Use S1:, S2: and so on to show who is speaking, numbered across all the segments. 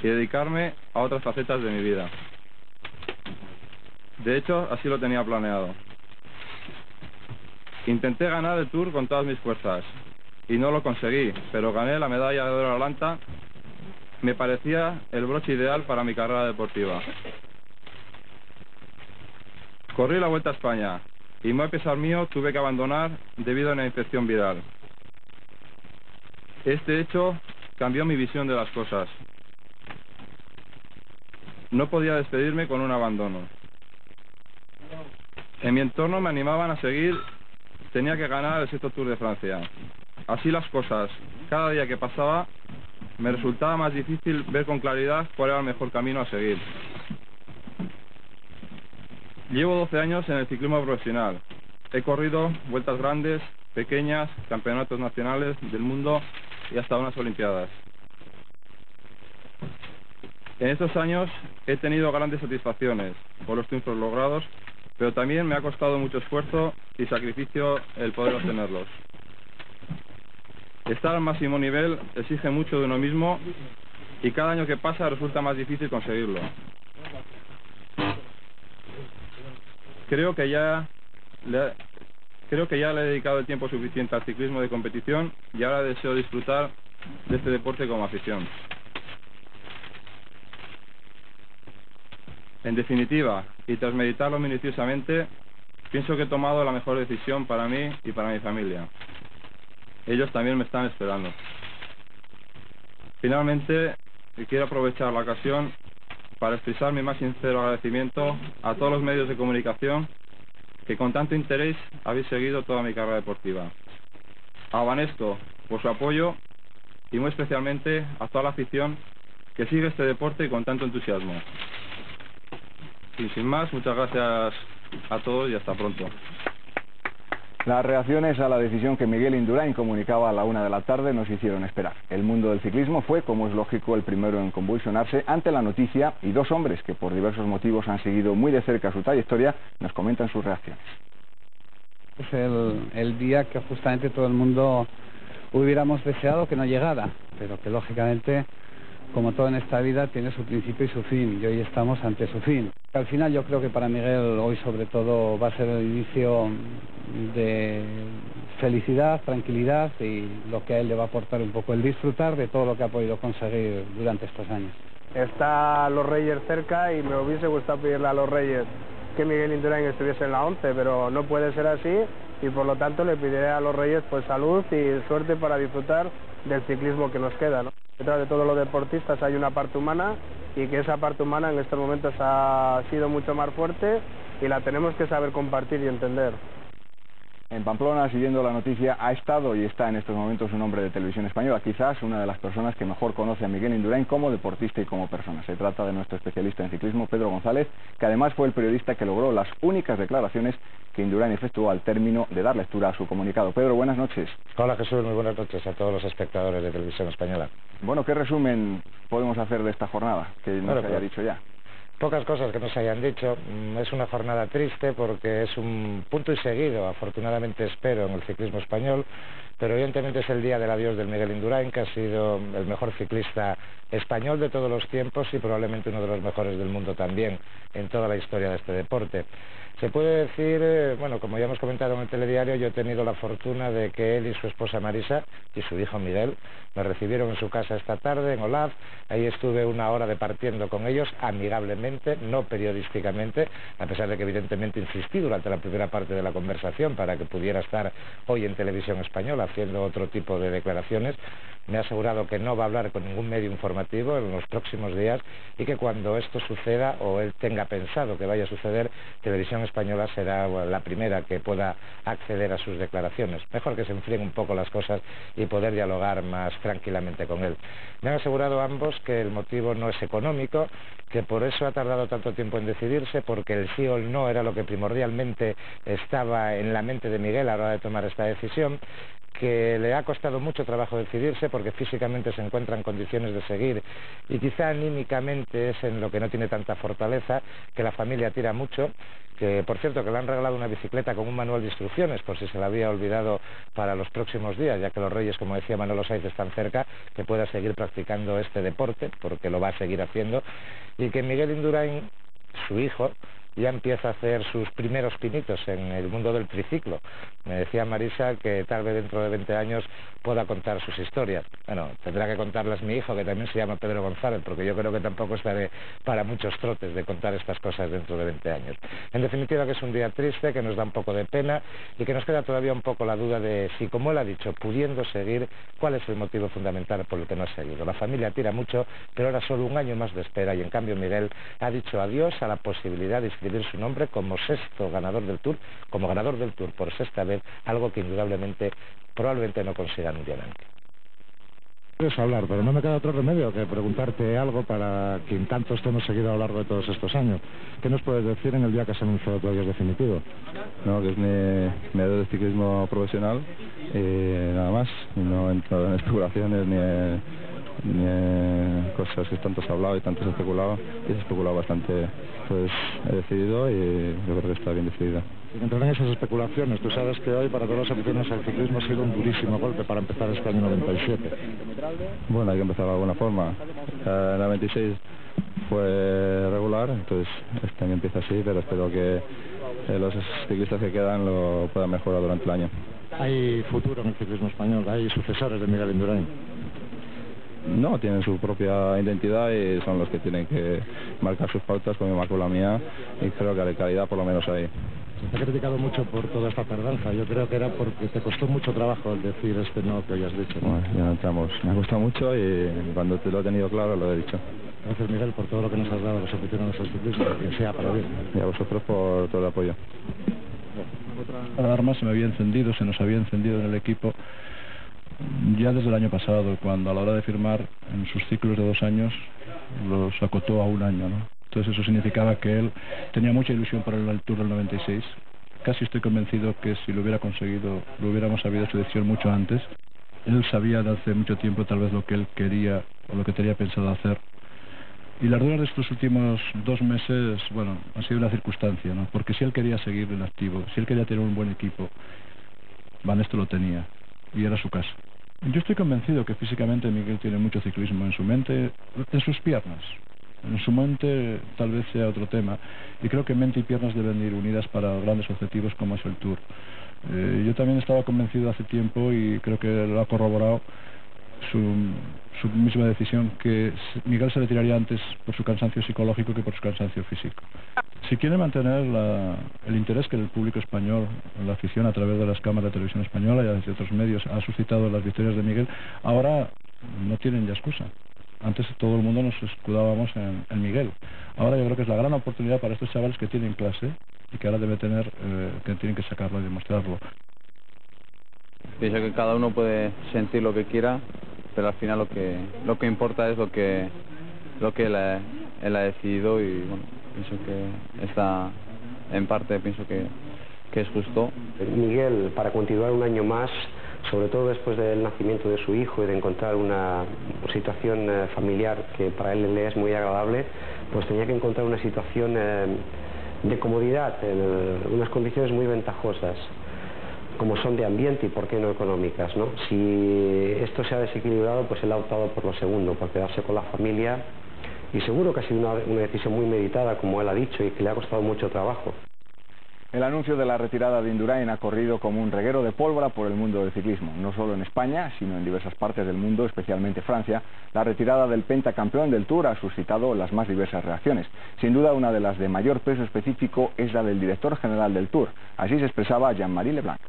S1: y dedicarme a otras facetas de mi vida. De hecho, así lo tenía planeado. Intenté ganar el Tour con todas mis fuerzas y no lo conseguí, pero gané la medalla de oro de Atlanta. Me parecía el broche ideal para mi carrera deportiva. Corrí la Vuelta a España y muy a pesar mío tuve que abandonar debido a una infección viral. Este hecho cambió mi visión de las cosas. No podía despedirme con un abandono. En mi entorno me animaban a seguir, tenía que ganar el 6º Tour de Francia. Así las cosas, cada día que pasaba me resultaba más difícil ver con claridad cuál era el mejor camino a seguir. Llevo 12 años en el ciclismo profesional. He corrido vueltas grandes, pequeñas, campeonatos nacionales del mundo y hasta unas olimpiadas. En estos años he tenido grandes satisfacciones por los triunfos logrados, pero también me ha costado mucho esfuerzo y sacrificio el poder obtenerlos. Estar al máximo nivel exige mucho de uno mismo y cada año que pasa resulta más difícil conseguirlo. Creo que ya le he dedicado el tiempo suficiente al ciclismo de competición y ahora deseo disfrutar de este deporte como afición. En definitiva, y tras meditarlo minuciosamente, pienso que he tomado la mejor decisión para mí y para mi familia. Ellos también me están esperando. Finalmente, quiero aprovechar la ocasión para expresar mi más sincero agradecimiento a todos los medios de comunicación que con tanto interés habéis seguido toda mi carrera deportiva. A Banesto por su apoyo y muy especialmente a toda la afición que sigue este deporte con tanto entusiasmo. Y sin más, muchas gracias a todos y hasta pronto.
S2: Las reacciones a la decisión que Miguel Indurain comunicaba a la 1 de la tarde nos hicieron esperar. El mundo del ciclismo fue, como es lógico, el primero en convulsionarse ante la noticia y dos hombres que por diversos motivos han seguido muy de cerca su trayectoria nos comentan sus reacciones.
S3: Es el día que justamente todo el mundo hubiéramos deseado que no llegara, pero que lógicamente, como todo en esta vida, tiene su principio y su fin, y hoy estamos ante su fin. Al final yo creo que para Miguel hoy sobre todo va a ser el inicio de felicidad, tranquilidad y lo que a él le va a aportar un poco el disfrutar de todo lo que ha podido conseguir durante estos años.
S4: Está los Reyes cerca y me hubiese gustado pedirle a los Reyes que Miguel Indurain estuviese en la 11, pero no puede ser así y por lo tanto le pediré a los Reyes pues salud y suerte para disfrutar del ciclismo que nos queda, ¿no? Detrás de todos los deportistas hay una parte humana y que esa parte humana en estos momentos ha sido mucho más fuerte y la tenemos que saber compartir y entender.
S2: En Pamplona, siguiendo la noticia, ha estado y está en estos momentos un hombre de Televisión Española, quizás una de las personas que mejor conoce a Miguel Indurain como deportista y como persona. Se trata de nuestro especialista en ciclismo, Pedro González, que además fue el periodista que logró las únicas declaraciones que Indurain efectuó al término de dar lectura a su comunicado. Pedro, buenas noches.
S5: Hola Jesús, muy buenas noches a todos los espectadores de Televisión Española.
S2: Bueno, ¿qué resumen podemos hacer de esta jornada que nos haya dicho ya?
S5: Pocas cosas que nos hayan dicho. Es una jornada triste porque es un punto y seguido, afortunadamente espero, en el ciclismo español, pero evidentemente es el día del adiós del Miguel Indurain, que ha sido el mejor ciclista español de todos los tiempos y probablemente uno de los mejores del mundo también en toda la historia de este deporte. Se puede decir, bueno, como ya hemos comentado en el telediario, yo he tenido la fortuna de que él y su esposa Marisa y su hijo Miguel me recibieron en su casa esta tarde en Olaf. Ahí estuve una hora departiendo con ellos amigablemente, no periodísticamente, a pesar de que evidentemente insistí durante la primera parte de la conversación para que pudiera estar hoy en Televisión Española haciendo otro tipo de declaraciones. Me ha asegurado que no va a hablar con ningún medio informativo en los próximos días y que cuando esto suceda o él tenga pensado que vaya a suceder, Televisión Española será la primera que pueda acceder a sus declaraciones. Mejor que se enfríen un poco las cosas y poder dialogar más tranquilamente con él. Me han asegurado ambos que el motivo no es económico, que por eso ha tardado tanto tiempo en decidirse, porque el sí o el no era lo que primordialmente estaba en la mente de Miguel a la hora de tomar esta decisión, que le ha costado mucho trabajo decidirse porque físicamente se encuentra en condiciones de seguir, y quizá anímicamente es en lo que no tiene tanta fortaleza, que la familia tira mucho, que por cierto que le han regalado una bicicleta con un manual de instrucciones por si se la había olvidado para los próximos días, ya que los Reyes, como decía Manolo Saiz, están cerca, que pueda seguir practicando este deporte, porque lo va a seguir haciendo, y que Miguel Indurain, su hijo, ya empieza a hacer sus primeros pinitos en el mundo del triciclo. Me decía Marisa que tal vez dentro de 20 años pueda contar sus historias. Bueno, tendrá que contarlas mi hijo, que también se llama Pedro González, porque yo creo que tampoco estaré para muchos trotes de contar estas cosas dentro de 20 años. En definitiva, que es un día triste, que nos da un poco de pena y que nos queda todavía un poco la duda de si, como él ha dicho, pudiendo seguir, cuál es el motivo fundamental por el que no ha seguido. La familia tira mucho, pero ahora solo un año más de espera, y en cambio Miguel ha dicho adiós a la posibilidad de inscribir su nombre como sexto ganador del Tour, como ganador del Tour por sexta vez, algo que indudablemente probablemente no consigan un diamante.
S6: Puedes hablar, pero no me queda otro remedio que preguntarte algo para quien tanto hemos seguido a lo largo de todos estos años. ¿Qué nos puedes decir en el día que has anunciado tu adiós definitivo?
S1: No, que es mi adiós de ciclismo profesional y nada más. No entro en especulaciones ni cosas que tanto se ha hablado y tanto se ha especulado, y se ha especulado bastante. Pues he decidido y yo creo que está bien decidida.
S6: Sin entrar en esas especulaciones, tú sabes que hoy para todos los aficionados al ciclismo ha sido un durísimo golpe para empezar este año 97.
S1: Bueno, hay que empezar de alguna forma. El 96 fue regular, entonces este año empieza así, pero espero que los ciclistas que quedan lo puedan mejorar durante el año.
S6: ¿Hay futuro en el ciclismo español? ¿Hay sucesores de Miguel Indurain?
S1: No, tienen su propia identidad y son los que tienen que marcar sus pautas, como yo marco la mía, y creo que de calidad por lo menos ahí.
S6: Te he criticado mucho por toda esta tardanza. Yo creo que era porque te costó mucho trabajo el decir este no que hoy has dicho, ¿no?
S1: Bueno, ya no entramos. Me ha costado mucho y cuando te lo he tenido claro lo he dicho.
S6: Gracias, Miguel, por todo lo que nos has dado a los aficionados al ciclismo, que sea para bien.
S1: Y a vosotros por todo el apoyo.
S7: La alarma se me había encendido, se nos había encendido en el equipo ya desde el año pasado, cuando a la hora de firmar en sus ciclos de 2 años los acotó a 1 año, ¿no? Entonces eso significaba que él tenía mucha ilusión para el Tour del 96. Casi estoy convencido que si lo hubiera conseguido, lo hubiéramos sabido su decisión mucho antes. Él sabía de hace mucho tiempo tal vez lo que él quería o lo que tenía pensado hacer. Y las dudas de estos últimos 2 meses, bueno, han sido una circunstancia, ¿no? Porque si él quería seguir en activo, si él quería tener un buen equipo, Van esto lo tenía, y era su caso. Yo estoy convencido que físicamente Miguel tiene mucho ciclismo en su mente, en sus piernas. En su mente tal vez sea otro tema, y creo que mente y piernas deben ir unidas para grandes objetivos como es el Tour. Yo también estaba convencido hace tiempo, y creo que lo ha corroborado su misma decisión, que Miguel se retiraría antes por su cansancio psicológico que por su cansancio físico. Si quiere mantener el interés que el público español, la afición a través de las cámaras de televisión española y de otros medios ha suscitado las victorias de Miguel, ahora no tienen ya excusa. Antes todo el mundo nos escudábamos en Miguel. Ahora yo creo que es la gran oportunidad para estos chavales que tienen clase y que ahora debe tener, que tienen que sacarlo y demostrarlo.
S8: Pienso que cada uno puede sentir lo que quiera, pero al final lo que importa es lo que él ha decidido, y bueno, pienso que está, en parte pienso que es justo.
S9: Miguel, para continuar un año más, sobre todo después del nacimiento de su hijo y de encontrar una situación familiar que para él le es muy agradable, pues tenía que encontrar una situación de comodidad, en unas condiciones muy ventajosas, como son de ambiente y por qué no económicas, ¿no? Si esto se ha desequilibrado, pues él ha optado por lo segundo, por quedarse con la familia, y seguro que ha sido una decisión muy meditada, como él ha dicho, y que le ha costado mucho trabajo.
S2: El anuncio de la retirada de Indurain ha corrido como un reguero de pólvora por el mundo del ciclismo. No solo en España, sino en diversas partes del mundo, especialmente Francia, la retirada del pentacampeón del Tour ha suscitado las más diversas reacciones. Sin duda, una de las de mayor peso específico es la del director general del Tour. Así se expresaba Jean-Marie Leblanc.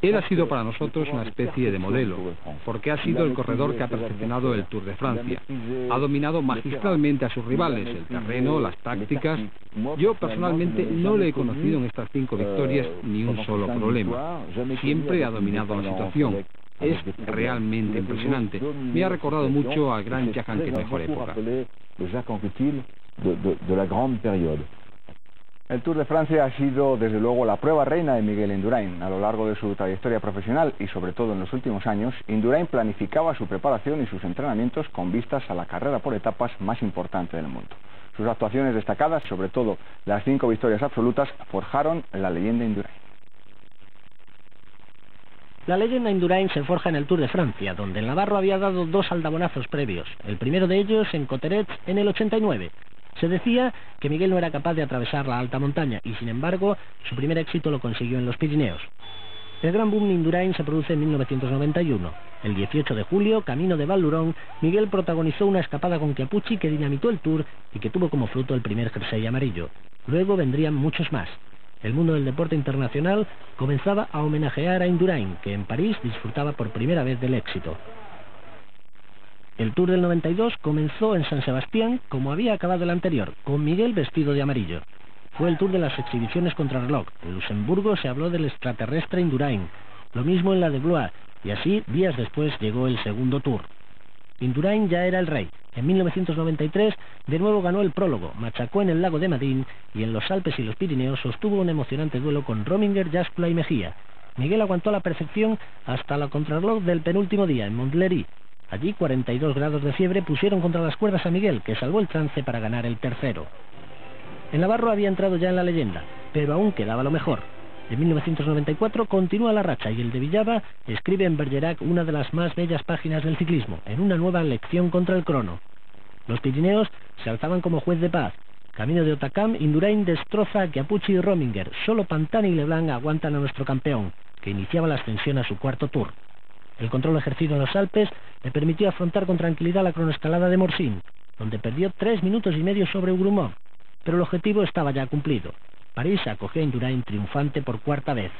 S10: Él ha sido para nosotros una especie de modelo, porque ha sido el corredor que ha perfeccionado el Tour de Francia. Ha dominado magistralmente a sus rivales, el terreno, las tácticas. Yo personalmente no le he conocido en estas 5 victorias ni un solo problema. Siempre ha dominado la situación. Es realmente impresionante. Me ha recordado mucho al gran Jacques Anquetil de mejor época.
S2: El Tour de Francia ha sido desde luego la prueba reina de Miguel Indurain. A lo largo de su trayectoria profesional y sobre todo en los últimos años, Indurain planificaba su preparación y sus entrenamientos con vistas a la carrera por etapas más importante del mundo. Sus actuaciones destacadas, sobre todo las 5 victorias absolutas, forjaron la leyenda Indurain.
S11: La leyenda Indurain se forja en el Tour de Francia, donde el navarro había dado 2 aldabonazos previos, el primero de ellos en Cotterets en el 89. Se decía que Miguel no era capaz de atravesar la alta montaña y, sin embargo, su primer éxito lo consiguió en los Pirineos. El gran boom de Indurain se produce en 1991. El 18 de julio, camino de Val-Thorens, Miguel protagonizó una escapada con Chiappucci que dinamitó el Tour y que tuvo como fruto el primer jersey amarillo. Luego vendrían muchos más. El mundo del deporte internacional comenzaba a homenajear a Indurain, que en París disfrutaba por primera vez del éxito. El Tour del 92 comenzó en San Sebastián como había acabado el anterior, con Miguel vestido de amarillo. Fue el Tour de las exhibiciones contrarreloj. En Luxemburgo se habló del extraterrestre Indurain, lo mismo en la de Blois, y así días después llegó el segundo Tour. Indurain ya era el rey. En 1993 de nuevo ganó el prólogo, machacó en el lago de Madín y en los Alpes y los Pirineos sostuvo un emocionante duelo con Rominger, Jascula y Mejía. Miguel aguantó a la perfección hasta la contrarreloj del penúltimo día en Montlery. Allí 42 grados de fiebre pusieron contra las cuerdas a Miguel, que salvó el trance para ganar el tercero. El navarro había entrado ya en la leyenda, pero aún quedaba lo mejor. En 1994 continúa la racha y el de Villava escribe en Bergerac una de las más bellas páginas del ciclismo, en una nueva lección contra el crono. Los Pirineos se alzaban como juez de paz. Camino de Otakam, Indurain destroza a Chiappucci y Rominger. Solo Pantani y Leblanc aguantan a nuestro campeón, que iniciaba la ascensión a su cuarto Tour. El control ejercido en los Alpes le permitió afrontar con tranquilidad la cronoescalada de Morsin, donde perdió 3 minutos y medio sobre Ugrumont, pero el objetivo estaba ya cumplido. París acogió a Indurain triunfante por 4ª vez.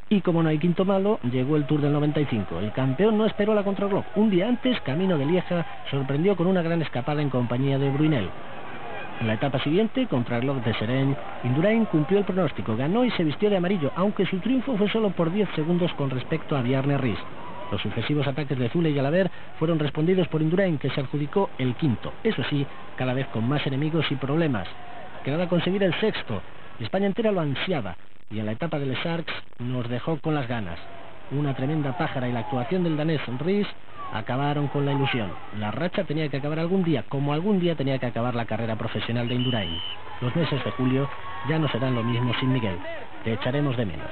S11: Y como no hay quinto malo, llegó el Tour del 95. El campeón no esperó la contrarreloj. Un día antes, camino de Lieja, sorprendió con una gran escapada en compañía de Brunel. En la etapa siguiente, contrarreloj de Seren, Indurain cumplió el pronóstico, ganó y se vistió de amarillo, aunque su triunfo fue solo por 10 segundos con respecto a Bjarne Riis. Los sucesivos ataques de Zule y Jalabert fueron respondidos por Indurain, que se adjudicó el quinto, eso sí, cada vez con más enemigos y problemas. Quedaba conseguir el sexto, España entera lo ansiaba, y en la etapa de Les Arcs nos dejó con las ganas. Una tremenda pájara y la actuación del danés Riis acabaron con la ilusión. La racha tenía que acabar algún día, como algún día tenía que acabar la carrera profesional de Indurain. Los meses de julio ya no serán lo mismo sin Miguel. Te echaremos de menos.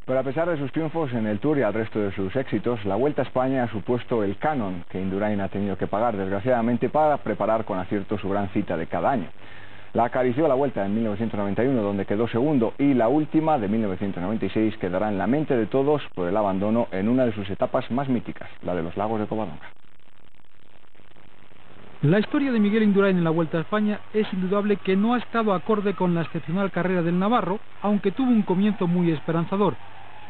S2: Pero a pesar de sus triunfos en el Tour y al resto de sus éxitos, la Vuelta a España ha supuesto el canon que Indurain ha tenido que pagar, desgraciadamente, para preparar con acierto su gran cita de cada año. La acarició la Vuelta en 1991, donde quedó segundo, y la última, de 1996, quedará en la mente de todos por el abandono en una de sus etapas más míticas, la de los lagos de Covadonga.
S12: La historia de Miguel Indurain en la Vuelta a España es indudable que no ha estado acorde con la excepcional carrera del navarro, aunque tuvo un comienzo muy esperanzador,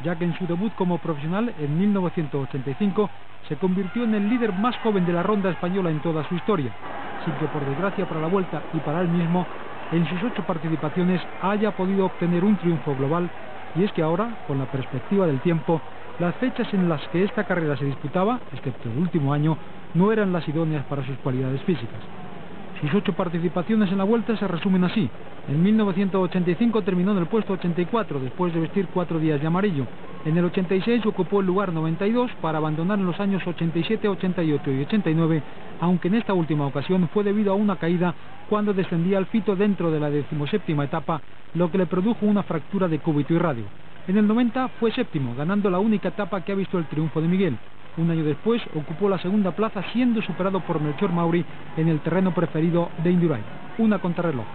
S12: ya que en su debut como profesional en 1985 se convirtió en el líder más joven de la ronda española en toda su historia, sin que por desgracia para la Vuelta y para él mismo, en sus 8 participaciones haya podido obtener un triunfo global, y es que ahora, con la perspectiva del tiempo, las fechas en las que esta carrera se disputaba, excepto el último año, no eran las idóneas para sus cualidades físicas. Sus 8 participaciones en la Vuelta se resumen así. En 1985 terminó en el puesto 84, después de vestir 4 días de amarillo. En el 86 ocupó el lugar 92 para abandonar en los años 87, 88 y 89, aunque en esta última ocasión fue debido a una caída cuando descendía al fito dentro de la 17ª etapa, lo que le produjo una fractura de cúbito y radio. En el 90 fue séptimo, ganando la única etapa que ha visto el triunfo de Miguel. Un año después ocupó la segunda plaza, siendo superado por Melchor Mauri en el terreno preferido de Indurain, una contrarreloj.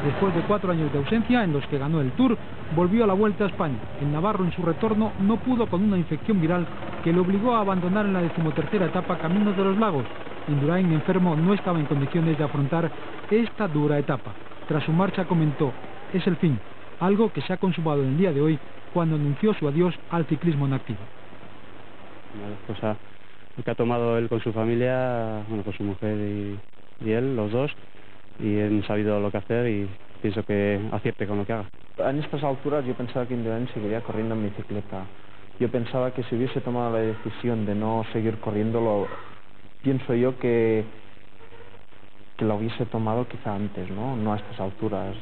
S12: Después de 4 años de ausencia, en los que ganó el Tour, volvió a la Vuelta a España. El navarro en su retorno no pudo con una infección viral que le obligó a abandonar en la 13ª etapa Camino de los Lagos. Indurain, enfermo, no estaba en condiciones de afrontar esta dura etapa. Tras su marcha comentó: "Es el fin", algo que se ha consumado en el día de hoy cuando anunció su adiós al ciclismo en activo.
S13: Una cosa que ha tomado él con su familia, bueno, con su mujer y él, los dos, y han sabido lo que hacer y pienso que acierte con lo que haga.
S14: En estas alturas yo pensaba que Indurain seguiría corriendo en bicicleta. Yo pensaba que si hubiese tomado la decisión de no seguir corriendo, pienso yo que la hubiese tomado quizá antes, no a estas alturas.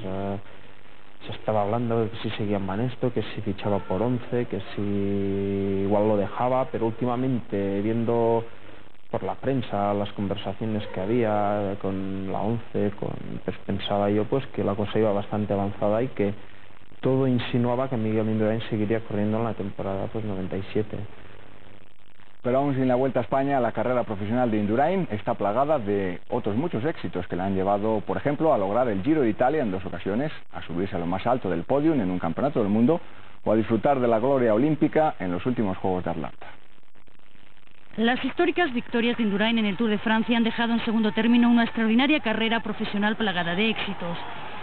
S14: Se estaba hablando de que si seguía en Banesto, que si fichaba por 11, que si igual lo dejaba, pero últimamente viendo por la prensa las conversaciones que había con la 11, pues pensaba yo pues que la cosa iba bastante avanzada y que todo insinuaba que Miguel Indurain seguiría corriendo en la temporada pues 97.
S2: Pero aún sin la Vuelta a España, la carrera profesional de Indurain está plagada de otros muchos éxitos que le han llevado, por ejemplo, a lograr el Giro de Italia en 2 ocasiones, a subirse a lo más alto del podium en un campeonato del mundo o a disfrutar de la gloria olímpica en los últimos Juegos de Atlanta.
S15: Las históricas victorias de Indurain en el Tour de Francia han dejado en segundo término una extraordinaria carrera profesional plagada de éxitos.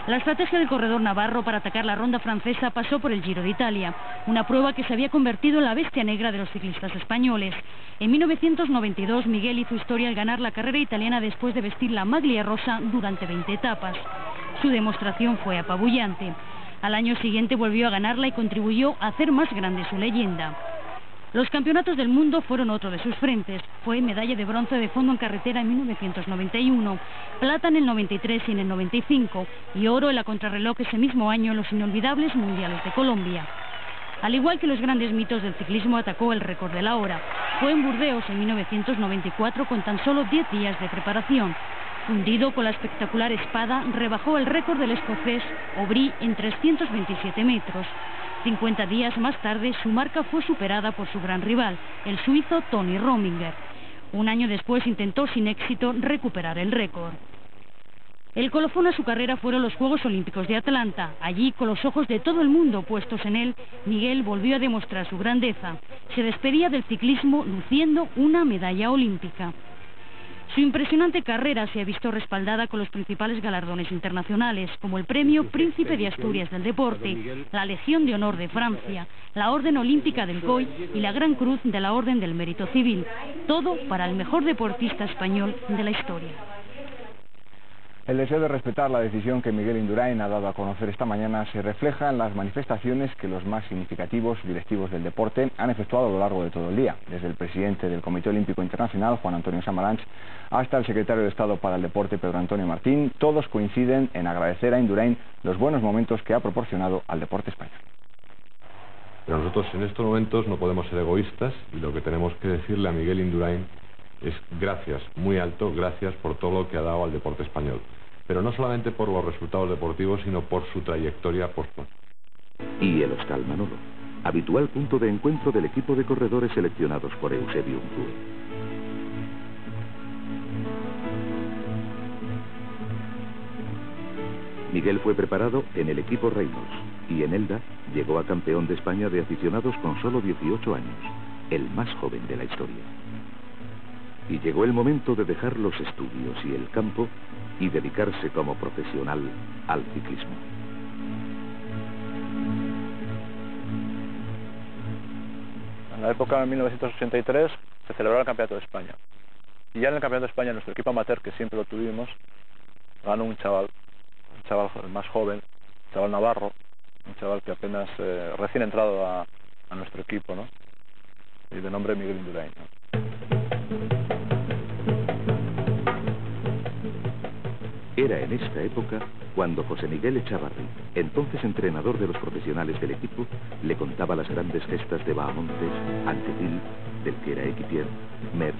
S15: La estrategia del corredor navarro para atacar la ronda francesa pasó por el Giro de Italia, una prueba que se había convertido en la bestia negra de los ciclistas españoles. En 1992 Miguel hizo historia al ganar la carrera italiana después de vestir la maglia rosa durante 20 etapas. Su demostración fue apabullante. Al año siguiente volvió a ganarla y contribuyó a hacer más grande su leyenda. Los campeonatos del mundo fueron otro de sus frentes. Fue medalla de bronce de fondo en carretera en 1991, plata en el 93 y en el 95, y oro en la contrarreloj ese mismo año en los inolvidables mundiales de Colombia. Al igual que los grandes mitos del ciclismo, atacó el récord de la hora. Fue en Burdeos en 1994 con tan solo 10 días de preparación. Fundido con la espectacular espada, rebajó el récord del escocés Aubry en 327 metros. 50 días más tarde, su marca fue superada por su gran rival, el suizo Tony Rominger. Un año después intentó sin éxito recuperar el récord. El colofón a su carrera fueron los Juegos Olímpicos de Atlanta. Allí, con los ojos de todo el mundo puestos en él, Miguel volvió a demostrar su grandeza. Se despedía del ciclismo luciendo una medalla olímpica. Su impresionante carrera se ha visto respaldada con los principales galardones internacionales, como el Premio Príncipe de Asturias del Deporte, la Legión de Honor de Francia, la Orden Olímpica del COI y la Gran Cruz de la Orden del Mérito Civil. Todo para el mejor deportista español de la historia.
S2: El deseo de respetar la decisión que Miguel Indurain ha dado a conocer esta mañana se refleja en las manifestaciones que los más significativos directivos del deporte han efectuado a lo largo de todo el día, desde el presidente del Comité Olímpico Internacional, Juan Antonio Samaranch, hasta el secretario de Estado para el Deporte, Pedro Antonio Martín. Todos coinciden en agradecer a Indurain los buenos momentos que ha proporcionado al deporte español.
S16: Pero nosotros en estos momentos no podemos ser egoístas y lo que tenemos que decirle a Miguel Indurain es gracias, muy alto, gracias por todo lo que ha dado al deporte español. Pero no solamente por los resultados deportivos, sino por su trayectoria posterior.
S17: Y el Hostal Manolo, habitual punto de encuentro del equipo de corredores seleccionados por Eusebio Unzúe. Miguel fue preparado en el equipo Reynolds y en Elda llegó a campeón de España de aficionados con solo 18 años, el más joven de la historia. Y llegó el momento de dejar los estudios y el campo y dedicarse como profesional al ciclismo.
S7: En la época de 1983 se celebró el Campeonato de España. Y ya en el Campeonato de España, nuestro equipo amateur, que siempre lo tuvimos, ganó un chaval más joven, un chaval navarro, un chaval que apenas recién entrado a nuestro equipo, ¿no? Y de nombre Miguel Indurain, ¿no?
S17: Era en esta época cuando José Miguel Echavarri, entonces entrenador de los profesionales del equipo, le contaba las grandes gestas de Bahamontes, Anquetil, del que era equipier, Merckx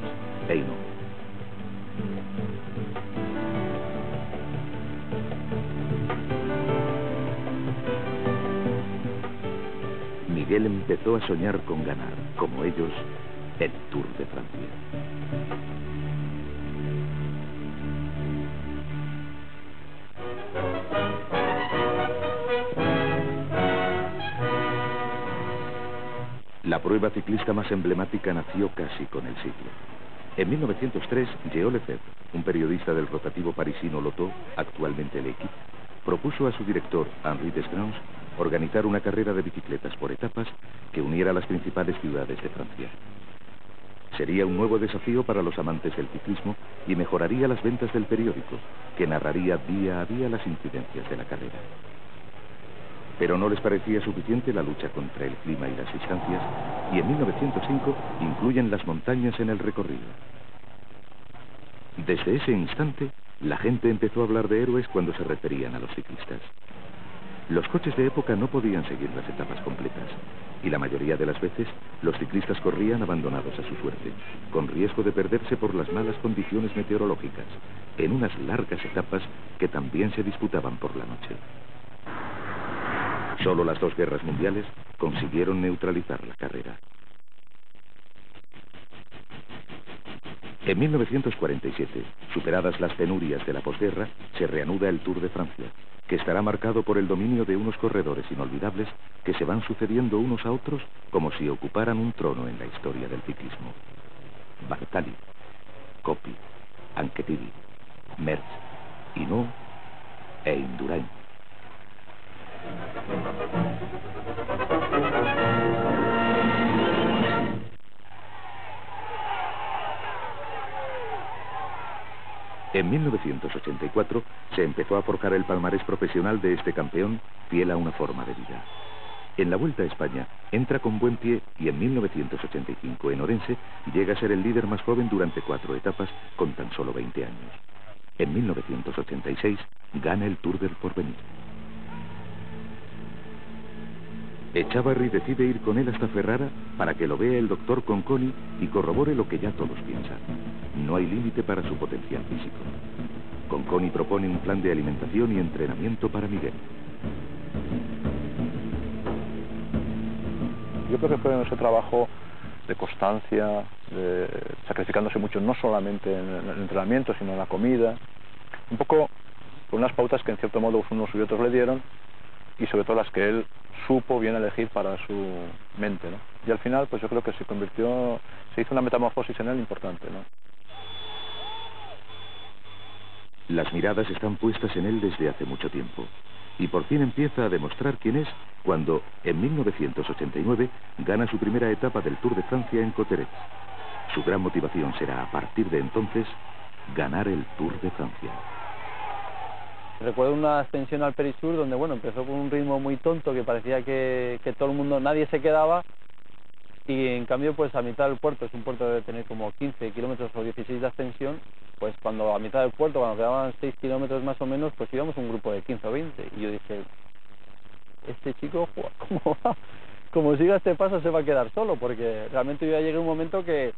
S17: e Hinault. Miguel empezó a soñar con ganar, como ellos, el Tour de Francia. La prueba ciclista más emblemática nació casi con el siglo. En 1903, Jean Lefebvre, un periodista del rotativo parisino Lotto, actualmente l'Équipe, propuso a su director, Henri Desgrange, organizar una carrera de bicicletas por etapas que uniera las principales ciudades de Francia. Sería un nuevo desafío para los amantes del ciclismo y mejoraría las ventas del periódico, que narraría día a día las incidencias de la carrera. Pero no les parecía suficiente la lucha contra el clima y las distancias, y en 1905 incluyen las montañas en el recorrido. Desde ese instante, La gente empezó a hablar de héroes cuando se referían a los ciclistas. Los coches de época no podían seguir las etapas completas, y la mayoría de las veces los ciclistas corrían abandonados a su suerte, con riesgo de perderse por las malas condiciones meteorológicas, en unas largas etapas que también se disputaban por la noche. Solo las dos guerras mundiales consiguieron neutralizar la carrera. En 1947, superadas las penurias de la posguerra, se reanuda el Tour de Francia, que estará marcado por el dominio de unos corredores inolvidables que se van sucediendo unos a otros como si ocuparan un trono en la historia del ciclismo. Bartali, Coppi, Anquetil, Merckx, Hinault e Indurain. En 1984 se empezó a forjar el palmarés profesional de este campeón, fiel a una forma de vida. En la Vuelta a España entra con buen pie y en 1985 en Orense llega a ser el líder más joven durante 4 etapas con tan solo 20 años. En 1986 gana el Tour del Porvenir. Echavarri decide ir con él hasta Ferrara para que lo vea el doctor Conconi y corrobore lo que ya todos piensan. No hay límite para su potencial físico. Conconi propone un plan de alimentación y entrenamiento para Miguel.
S7: Yo creo que fue ese trabajo de constancia, sacrificándose mucho, no solamente en el entrenamiento, sino en la comida. Un poco con unas pautas que en cierto modo unos y otros le dieron, y sobre todo las que él supo bien elegir para su mente, ¿no? Y al final, pues yo creo que se hizo una metamorfosis en él importante, ¿no?
S17: Las miradas están puestas en él desde hace mucho tiempo, y por fin empieza a demostrar quién es cuando, en 1989, gana su primera etapa del Tour de Francia en Cauterets. Su gran motivación será, a partir de entonces, ganar el Tour de Francia.
S18: Recuerdo una ascensión al Périsur donde, bueno, empezó con un ritmo muy tonto que parecía que todo el mundo, nadie se quedaba, y en cambio, pues a mitad del puerto, es un puerto de tener como 15 kilómetros o 16 de ascensión, pues cuando a mitad del puerto, cuando quedaban 6 kilómetros más o menos, pues íbamos un grupo de 15 o 20, y yo dije, este chico, como siga este paso se va a quedar solo, porque realmente yo ya llegué a un momento que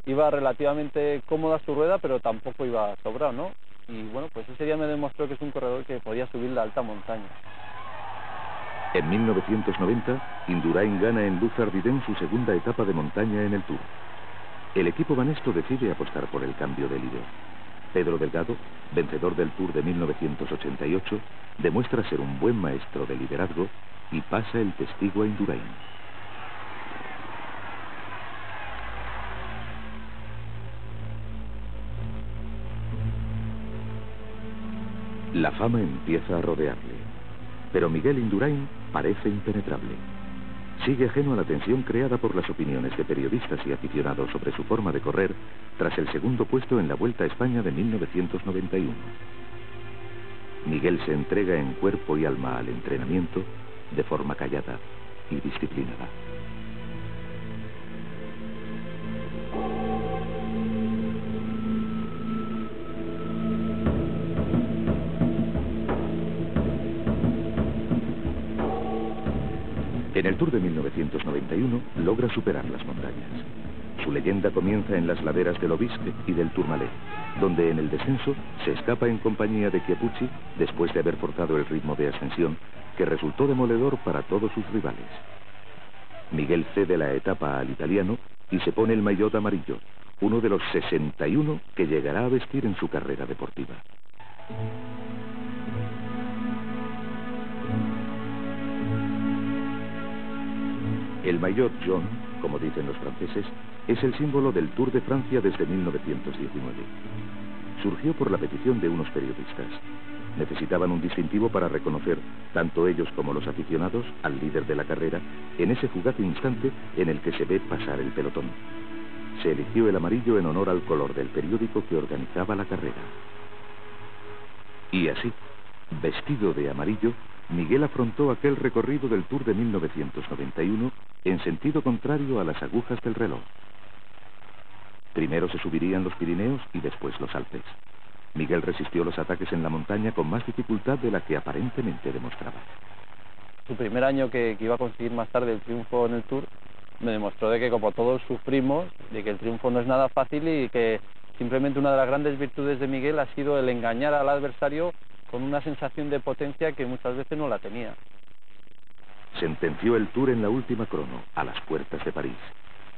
S18: iba relativamente cómoda su rueda, pero tampoco iba sobrado, ¿no? Y bueno, pues ese día me demostró que es un corredor que podía subir la alta montaña.
S17: En 1990, Indurain gana en Luzardiden su segunda etapa de montaña en el Tour. El equipo Banesto decide apostar por el cambio de líder. Pedro Delgado, vencedor del Tour de 1988, demuestra ser un buen maestro de liderazgo y pasa el testigo a Indurain. La fama empieza a rodearle, pero Miguel Indurain parece impenetrable. Sigue ajeno a la tensión creada por las opiniones de periodistas y aficionados sobre su forma de correr tras el segundo puesto en la Vuelta a España de 1991. Miguel se entrega en cuerpo y alma al entrenamiento de forma callada y disciplinada. En el Tour de 1991 logra superar las montañas. Su leyenda comienza en las laderas del Obisque y del Tourmalet, donde en el descenso se escapa en compañía de Chiappucci después de haber forzado el ritmo de ascensión, que resultó demoledor para todos sus rivales. Miguel cede la etapa al italiano y se pone el maillot amarillo, uno de los 61 que llegará a vestir en su carrera deportiva. El maillot jaune, como dicen los franceses, es el símbolo del Tour de Francia desde 1919. Surgió por la petición de unos periodistas. Necesitaban un distintivo para reconocer, tanto ellos como los aficionados, al líder de la carrera, en ese fugaz instante en el que se ve pasar el pelotón. Se eligió el amarillo en honor al color del periódico que organizaba la carrera. Y así, vestido de amarillo, Miguel afrontó aquel recorrido del Tour de 1991 en sentido contrario a las agujas del reloj. Primero se subirían los Pirineos y después los Alpes. Miguel resistió los ataques en la montaña con más dificultad de la que aparentemente demostraba.
S18: Su primer año que iba a conseguir más tarde el triunfo en el Tour, me demostró de que como todos sufrimos, de que el triunfo no es nada fácil y que simplemente una de las grandes virtudes de Miguel ha sido el engañar al adversario con una sensación de potencia que muchas veces no la tenía.
S17: Sentenció el Tour en la última crono, a las puertas de París.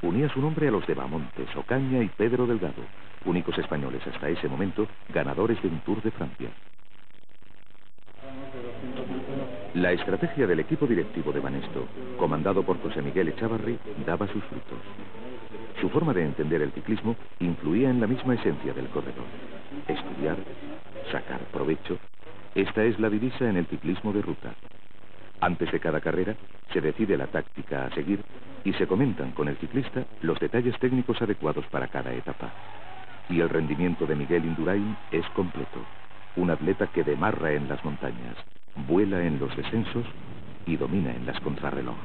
S17: Unía su nombre a los de Bahamontes, Ocaña y Pedro Delgado, únicos españoles hasta ese momento ganadores de un Tour de Francia. La estrategia del equipo directivo de Banesto, comandado por José Miguel Echavarri, daba sus frutos. Su forma de entender el ciclismo influía en la misma esencia del corredor. Estudiar, sacar provecho, esta es la divisa en el ciclismo de ruta. Antes de cada carrera, se decide la táctica a seguir y se comentan con el ciclista los detalles técnicos adecuados para cada etapa. Y el rendimiento de Miguel Indurain es completo. Un atleta que demarra en las montañas, vuela en los descensos y domina en las contrarreloj.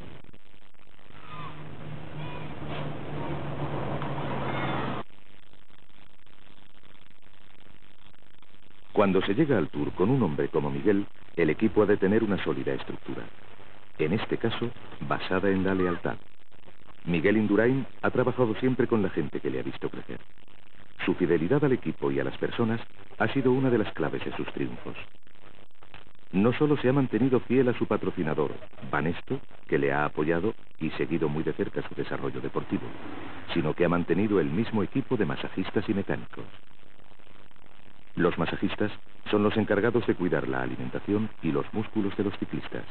S17: Cuando se llega al Tour con un hombre como Miguel, el equipo ha de tener una sólida estructura. En este caso, basada en la lealtad. Miguel Indurain ha trabajado siempre con la gente que le ha visto crecer. Su fidelidad al equipo y a las personas ha sido una de las claves de sus triunfos. No solo se ha mantenido fiel a su patrocinador, Banesto, que le ha apoyado y seguido muy de cerca su desarrollo deportivo, sino que ha mantenido el mismo equipo de masajistas y mecánicos. Los masajistas son los encargados de cuidar la alimentación y los músculos de los ciclistas.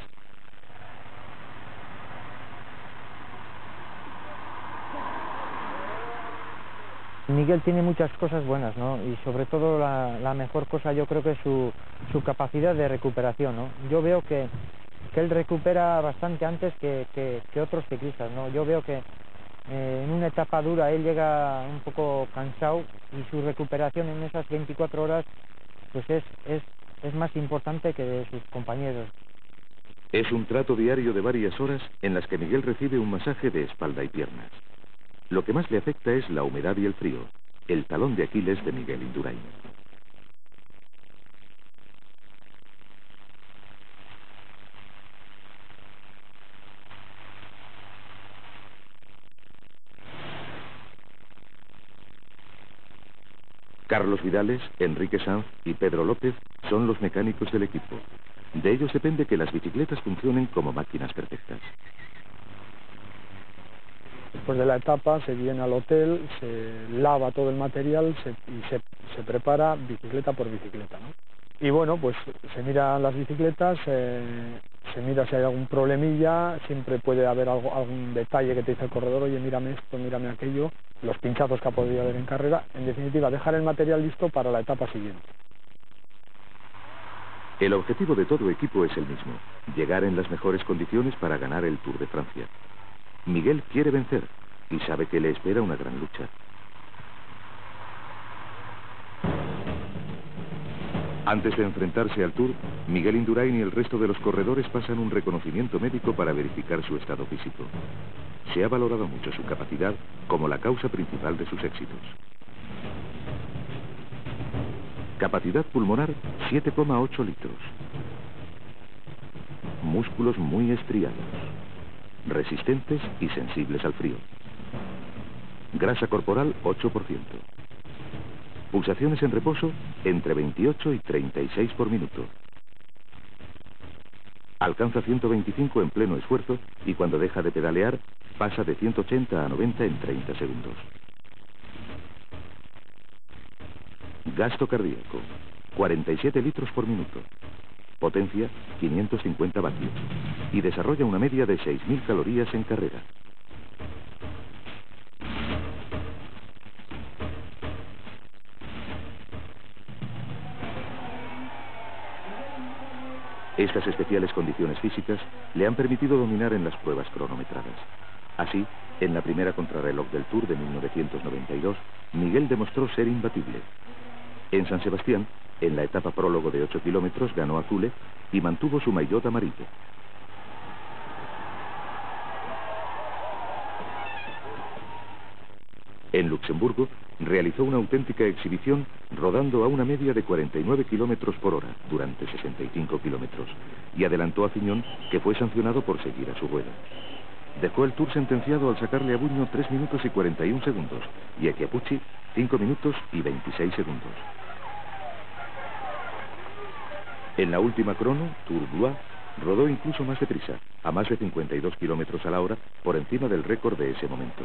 S19: Miguel tiene muchas cosas buenas, ¿no? Y sobre todo la mejor cosa yo creo que es su capacidad de recuperación, ¿no? Yo veo que él recupera bastante antes que otros ciclistas, ¿no? Yo veo que en una etapa dura él llega un poco cansado y su recuperación en esas 24 horas pues es más importante que de sus compañeros.
S17: Es un trato diario de varias horas en las que Miguel recibe un masaje de espalda y piernas. Lo que más le afecta es la humedad y el frío, el talón de Aquiles de Miguel Indurain. Carlos Vidales, Enrique Sanz y Pedro López son los mecánicos del equipo. De ellos depende que las bicicletas funcionen como máquinas perfectas.
S20: Después de la etapa se viene al hotel, se lava todo el material y se prepara bicicleta por bicicleta, ¿no? Y bueno, pues se miran las bicicletas, se mira si hay algún problemilla, siempre puede haber algún detalle que te dice el corredor, oye, mírame esto, mírame aquello, los pinchazos que ha podido haber en carrera, en definitiva, dejar el material listo para la etapa siguiente.
S17: El objetivo de todo equipo es el mismo, llegar en las mejores condiciones para ganar el Tour de Francia. Miguel quiere vencer y sabe que le espera una gran lucha. Antes de enfrentarse al Tour, Miguel Indurain y el resto de los corredores pasan un reconocimiento médico para verificar su estado físico. Se ha valorado mucho su capacidad como la causa principal de sus éxitos. Capacidad pulmonar 7,8 litros. Músculos muy estriados, resistentes y sensibles al frío. Grasa corporal 8%. Pulsaciones en reposo entre 28 y 36 por minuto. Alcanza 125 en pleno esfuerzo y cuando deja de pedalear pasa de 180 a 90 en 30 segundos. Gasto cardíaco 47 litros por minuto. Potencia 550 vatios y desarrolla una media de 6.000 calorías en carrera. Estas especiales condiciones físicas le han permitido dominar en las pruebas cronometradas. Así, en la primera contrarreloj del Tour de 1992, Miguel demostró ser imbatible. En San Sebastián, en la etapa prólogo de 8 kilómetros, ganó a Zule y mantuvo su maillot amarillo. En Luxemburgo realizó una auténtica exhibición rodando a una media de 49 kilómetros por hora durante 65 kilómetros y adelantó a Fignon, que fue sancionado por seguir a su rueda. Dejó el Tour sentenciado al sacarle a Buño 3 minutos y 41 segundos y a Chiappucci 5 minutos y 26 segundos. En la última crono, Tour du Loir, rodó incluso más deprisa, a más de 52 kilómetros a la hora, por encima del récord de ese momento.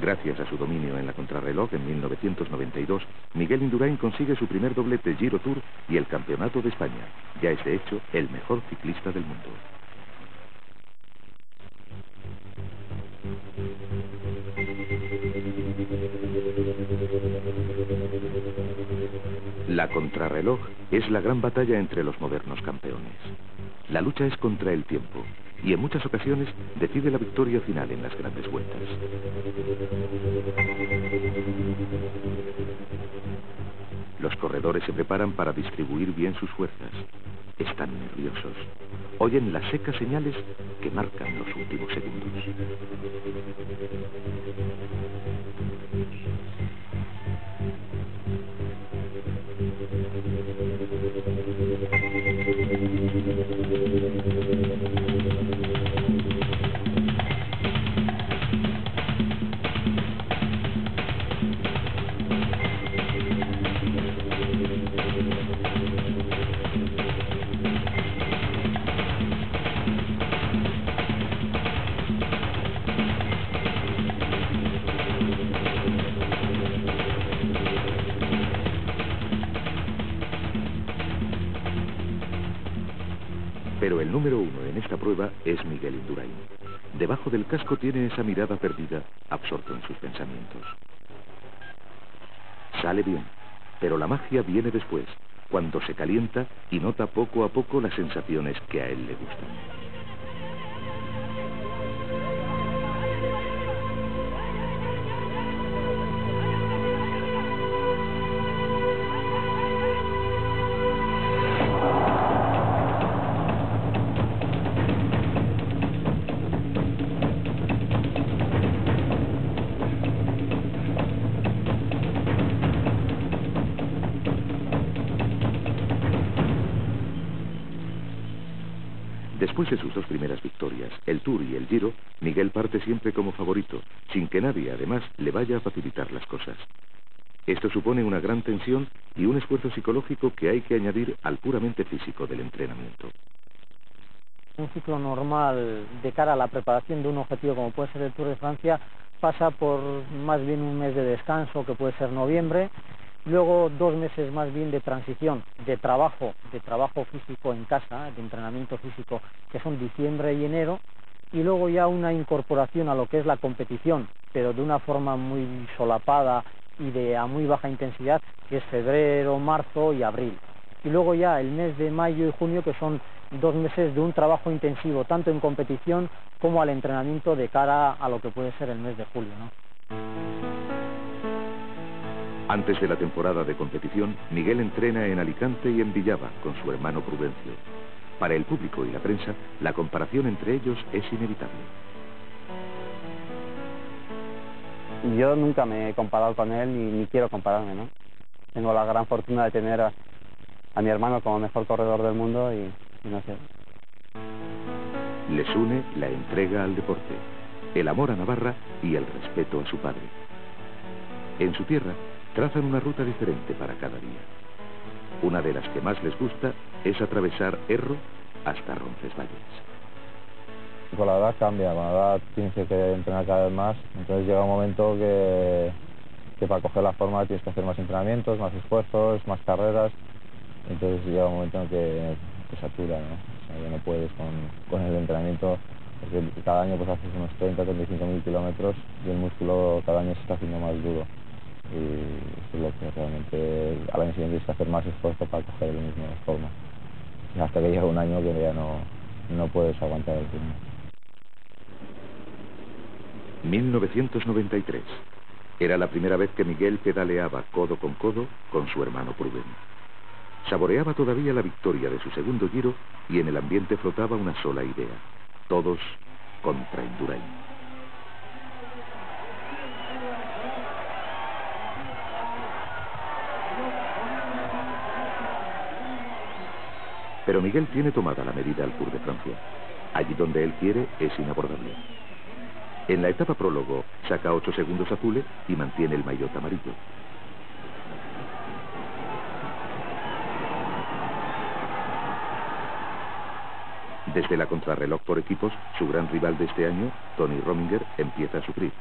S17: Gracias a su dominio en la contrarreloj en 1992, Miguel Indurain consigue su primer doblete Giro Tour y el Campeonato de España. Ya es de hecho el mejor ciclista del mundo. La contrarreloj es la gran batalla entre los modernos campeones. La lucha es contra el tiempo y en muchas ocasiones decide la victoria final en las grandes vueltas. Los corredores se preparan para distribuir bien sus fuerzas. Están nerviosos. Oyen las secas señales que marcan los últimos segundos. Pero el número uno en esta prueba es Miguel Indurain. Debajo del casco tiene esa mirada perdida, absorto en sus pensamientos. Sale bien, pero la magia viene después, cuando se calienta y nota poco a poco las sensaciones que a él le gustan. Después de sus dos primeras victorias, el Tour y el Giro, Miguel parte siempre como favorito, sin que nadie, además, le vaya a facilitar las cosas. Esto supone una gran tensión y un esfuerzo psicológico que hay que añadir al puramente físico del entrenamiento.
S19: Un ciclo normal de cara a la preparación de un objetivo como puede ser el Tour de Francia pasa por más bien un mes de descanso, que puede ser noviembre, luego 2 meses más bien de transición, de trabajo físico en casa, de entrenamiento físico, que son diciembre y enero, y luego ya una incorporación a lo que es la competición, pero de una forma muy solapada y a muy baja intensidad, que es febrero, marzo y abril. Y luego ya el mes de mayo y junio, que son 2 meses de un trabajo intensivo, tanto en competición como al entrenamiento de cara a lo que puede ser el mes de julio, ¿no?
S17: Antes de la temporada de competición, Miguel entrena en Alicante y en Villava con su hermano Prudencio. Para el público y la prensa, la comparación entre ellos es inevitable.
S13: Yo nunca me he comparado con él ni quiero compararme, ¿no? Tengo la gran fortuna de tener a mi hermano como mejor corredor del mundo y no sé.
S17: Les une la entrega al deporte, el amor a Navarra y el respeto a su padre. En su tierra, trazan una ruta diferente para cada día. Una de las que más les gusta es atravesar Erro hasta Roncesvalles.
S21: Con la edad cambia, con la edad tienes que entrenar cada vez más, entonces llega un momento que para coger la forma tienes que hacer más entrenamientos, más esfuerzos, más carreras, entonces llega un momento en que te satura, ¿no? O sea, ya no puedes con el entrenamiento, porque cada año pues haces unos 30-35.000 kilómetros y el músculo cada año se está haciendo más duro. Y eso es lo que realmente al año siguiente tienes que hacer más esfuerzo para coger la misma forma. Y hasta que llega un año que ya no puedes aguantar el ritmo.
S17: 1993. Era la primera vez que Miguel pedaleaba codo con su hermano Pruden. Saboreaba todavía la victoria de su segundo Giro y en el ambiente flotaba una sola idea: todos contra Indurain. Pero Miguel tiene tomada la medida al Tour de Francia. Allí donde él quiere es inabordable. En la etapa prólogo saca 8 segundos a Zule y mantiene el maillot amarillo. Desde la contrarreloj por equipos, su gran rival de este año, Tony Rominger, empieza a sufrir.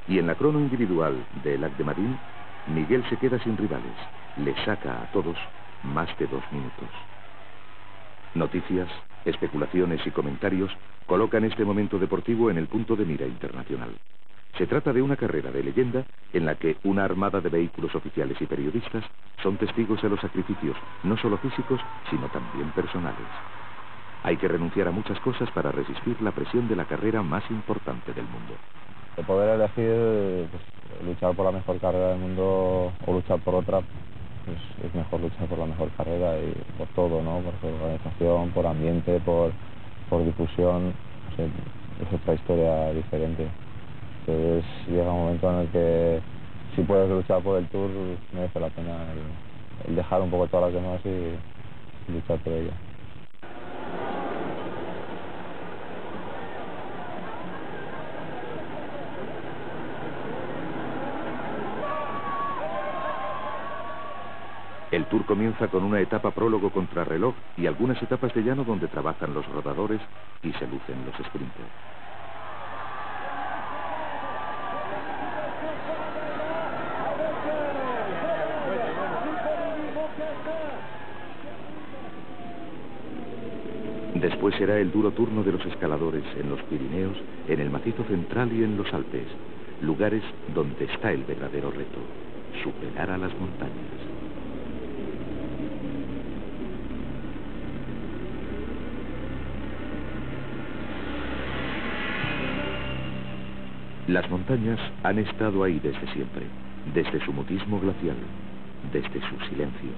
S17: Y en la crono individual de Lac de Madrid, Miguel se queda sin rivales. Le saca a todos más de 2 minutos. Noticias, especulaciones y comentarios colocan este momento deportivo en el punto de mira internacional. Se trata de una carrera de leyenda en la que una armada de vehículos oficiales y periodistas son testigos de los sacrificios, no solo físicos, sino también personales. Hay que renunciar a muchas cosas para resistir la presión de la carrera más importante del mundo.
S21: De poder elegir, pues, luchar por la mejor carrera del mundo o luchar por otra, pues es mejor luchar por la mejor carrera y por todo, ¿no? Por su organización, por ambiente, por difusión. O sea, es otra historia diferente. Entonces llega un momento en el que si puedes luchar por el Tour, merece la pena el dejar un poco todas las demás y luchar por ella.
S17: El Tour comienza con una etapa prólogo contrarreloj y algunas etapas de llano donde trabajan los rodadores y se lucen los sprinters. Después será el duro turno de los escaladores en los Pirineos, en el Macizo Central y en los Alpes, lugares donde está el verdadero reto: superar a las montañas. Las montañas han estado ahí desde siempre, desde su mutismo glacial, desde su silencio.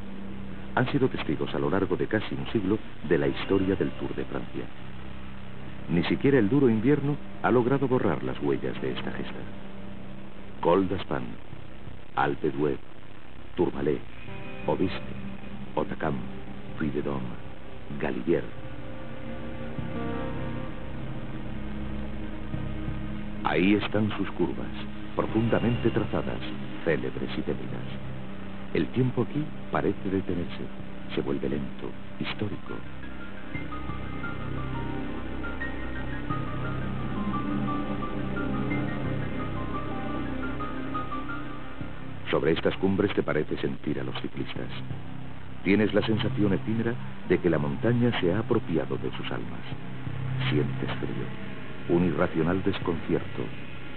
S17: Han sido testigos a lo largo de casi un siglo de la historia del Tour de Francia. Ni siquiera el duro invierno ha logrado borrar las huellas de esta gesta. Col d'Aspin, Alpe d'Huez, Tourmalet, Aubisque, Hautacam, Puy de Dôme, Galibier. Ahí están sus curvas, profundamente trazadas, célebres y tétricas. El tiempo aquí parece detenerse, se vuelve lento, histórico. Sobre estas cumbres te parece sentir a los ciclistas. Tienes la sensación efímera de que la montaña se ha apropiado de sus almas. Sientes frío, un irracional desconcierto,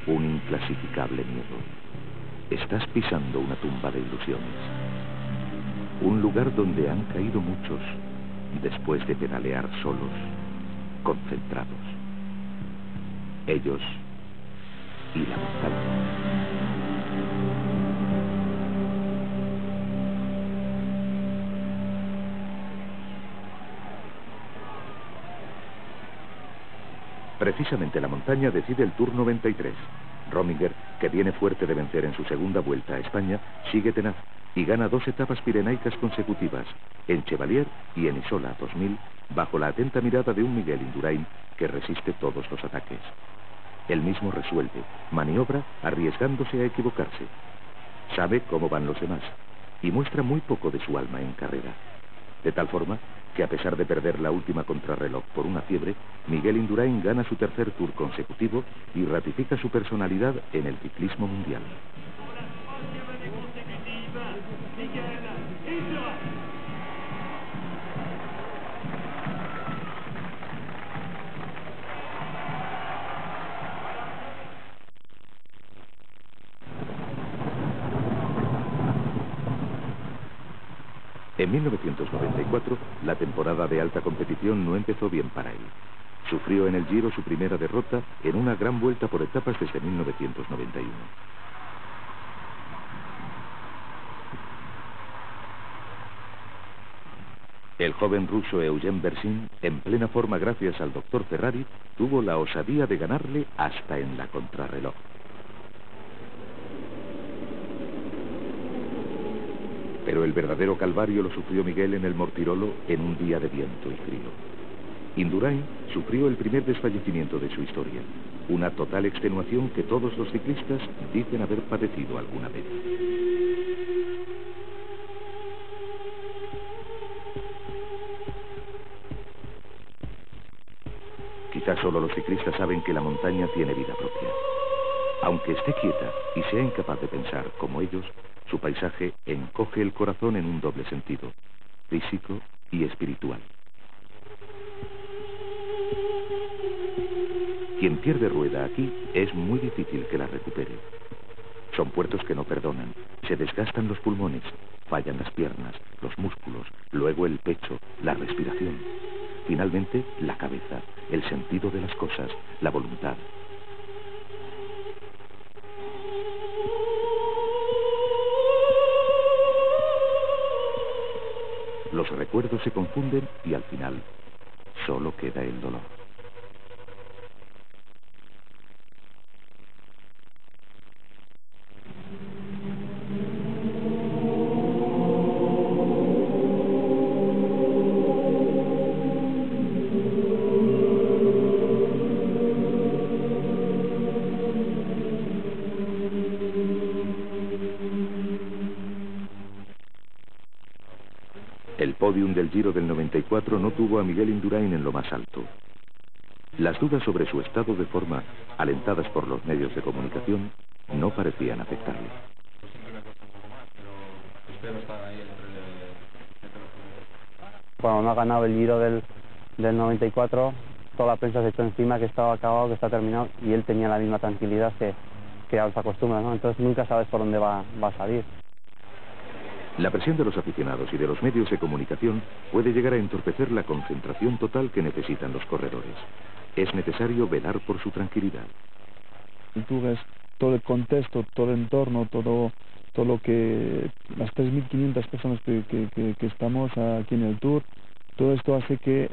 S17: un inclasificable miedo. Estás pisando una tumba de ilusiones. Un lugar donde han caído muchos después de pedalear solos, concentrados. Ellos y la montaña. Precisamente la montaña decide el Tour 93. Rominger, que viene fuerte de vencer en su segunda vuelta a España, sigue tenaz y gana 2 etapas pirenaicas consecutivas, en Chevalier y en Isola 2000, bajo la atenta mirada de un Miguel Indurain que resiste todos los ataques. Él mismo resuelve, maniobra arriesgándose a equivocarse. Sabe cómo van los demás y muestra muy poco de su alma en carrera. De tal forma que a pesar de perder la última contrarreloj por una fiebre, Miguel Indurain gana su tercer Tour consecutivo y ratifica su personalidad en el ciclismo mundial. En 1994, la temporada de alta competición no empezó bien para él. Sufrió en el Giro su primera derrota en una gran vuelta por etapas desde 1991. El joven ruso Eugene Bersin, en plena forma gracias al doctor Ferrari, tuvo la osadía de ganarle hasta en la contrarreloj. Pero el verdadero calvario lo sufrió Miguel en el Mortirolo en un día de viento y frío. Indurain sufrió el primer desfallecimiento de su historia, una total extenuación que todos los ciclistas dicen haber padecido alguna vez. Quizás solo los ciclistas saben que la montaña tiene vida propia. Aunque esté quieta y sea incapaz de pensar como ellos, su paisaje encoge el corazón en un doble sentido, físico y espiritual. Quien pierde rueda aquí es muy difícil que la recupere. Son puertos que no perdonan, se desgastan los pulmones, fallan las piernas, los músculos, luego el pecho, la respiración. Finalmente, la cabeza, el sentido de las cosas, la voluntad. Los recuerdos se confunden y al final solo queda el dolor. El podium del Giro del 94 no tuvo a Miguel Indurain en lo más alto. Las dudas sobre su estado de forma, alentadas por los medios de comunicación, no parecían afectarle.
S13: Cuando no ha ganado el Giro del 94, toda la prensa se echó encima que estaba acabado, que está terminado, y él tenía la misma tranquilidad que ya se acostumbra, ¿no? Entonces nunca sabes por dónde va a salir.
S17: La presión de los aficionados y de los medios de comunicación puede llegar a entorpecer la concentración total que necesitan los corredores. Es necesario velar por su tranquilidad.
S20: Tú ves todo el contexto, todo el entorno, todo lo que las 3.500 personas que estamos aquí en el Tour, todo esto hace que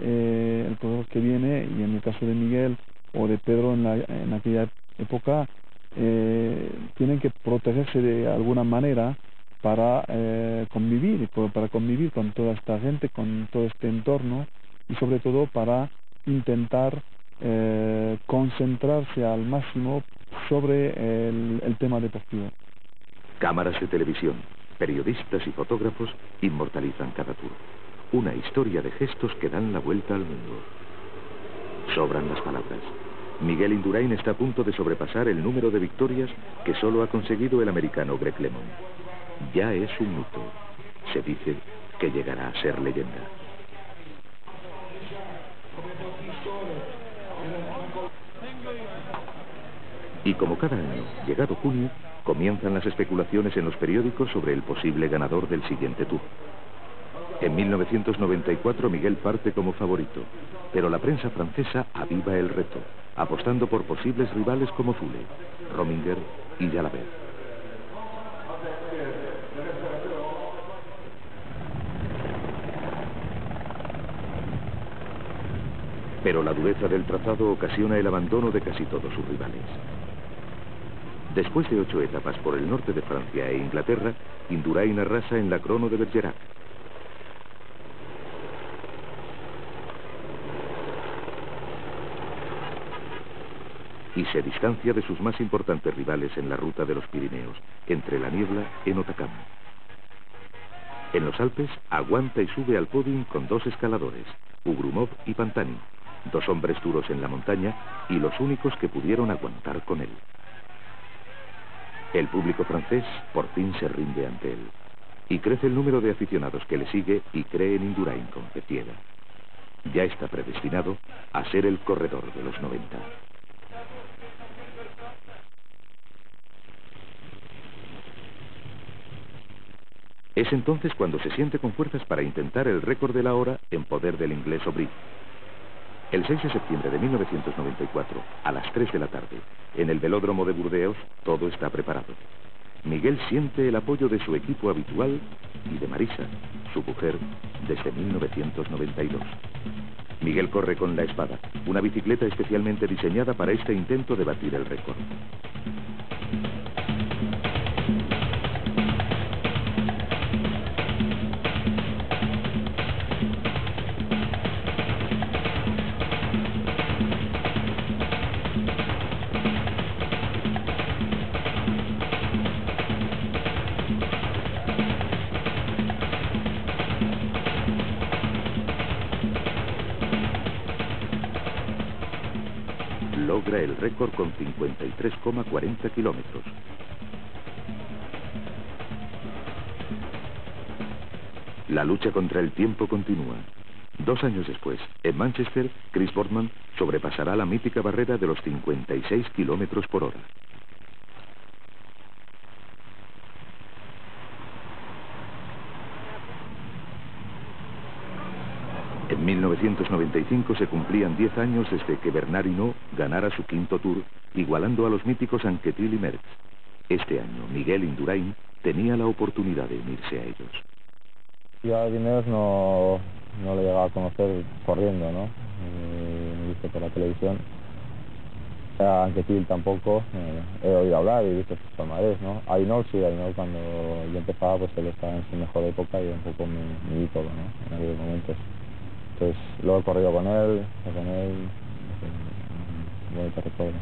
S20: el corredor que viene, y en el caso de Miguel o de Pedro en aquella época, tienen que protegerse de alguna manera para convivir con toda esta gente, con todo este entorno, y sobre todo para intentar concentrarse al máximo sobre el tema deportivo.
S17: Cámaras de televisión, periodistas y fotógrafos inmortalizan cada tour. Una historia de gestos que dan la vuelta al mundo. Sobran las palabras. Miguel Indurain está a punto de sobrepasar el número de victorias que solo ha conseguido el americano Greg LeMond. Ya es un mito. Se dice que llegará a ser leyenda. Y como cada año, llegado junio, comienzan las especulaciones en los periódicos sobre el posible ganador del siguiente Tour. En 1994 Miguel parte como favorito, pero la prensa francesa aviva el reto, apostando por posibles rivales como Zule, Rominger y Jalabert. Pero la dureza del trazado ocasiona el abandono de casi todos sus rivales. Después de 8 etapas por el norte de Francia e Inglaterra, Indurain arrasa en la crono de Bergerac. Y se distancia de sus más importantes rivales en la ruta de los Pirineos, entre la niebla en Otakam. En los Alpes aguanta y sube al podium con 2 escaladores, Ugrumov y Pantani, 2 hombres duros en la montaña y los únicos que pudieron aguantar con él. El público francés por fin se rinde ante él, y crece el número de aficionados que le sigue y cree en Indurain con fe ciega. Ya está predestinado a ser el corredor de los 90. Es entonces cuando se siente con fuerzas para intentar el récord de la hora en poder del inglés Aubry. El 6 de septiembre de 1994, a las 3 de la tarde, en el velódromo de Burdeos, todo está preparado. Miguel siente el apoyo de su equipo habitual y de Marisa, su mujer, desde 1992. Miguel corre con la Espada, una bicicleta especialmente diseñada para este intento de batir el récord. Logra el récord con 53,40 kilómetros. La lucha contra el tiempo continúa. 2 años después, en Manchester, Chris Boardman sobrepasará la mítica barrera de los 56 kilómetros por hora. En 1995 se cumplían 10 años desde que Bernard Hinault ganara su 5º Tour, igualando a los míticos Anquetil y Merckx. Este año, Miguel Indurain tenía la oportunidad de unirse a ellos.
S21: Yo a Guineos no lo llegaba a conocer corriendo, ¿no? Me he visto por la televisión. A Anquetil tampoco, he oído hablar y he visto sus palmarés, ¿no? A Hinault sí, a Hinault cuando yo empezaba, pues él estaba en su mejor época y un poco mi ídolo, ¿no? En aquellos momentos. Entonces, luego he corrido con él, un bonito recuerdo.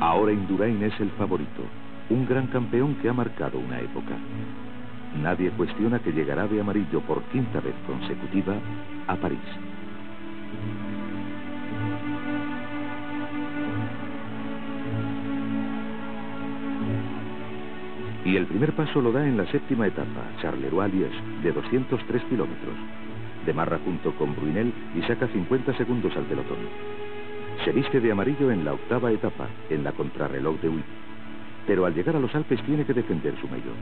S17: Ahora Indurain es el favorito, un gran campeón que ha marcado una época. Nadie cuestiona que llegará de amarillo por 5ª vez consecutiva a París. Y el primer paso lo da en la 7ª etapa, Charleroi-Liège, de 203 kilómetros. Demarra junto con Brunel y saca 50 segundos al pelotón. Se viste de amarillo en la 8ª etapa, en la contrarreloj de Huy. Pero al llegar a los Alpes tiene que defender su maillot.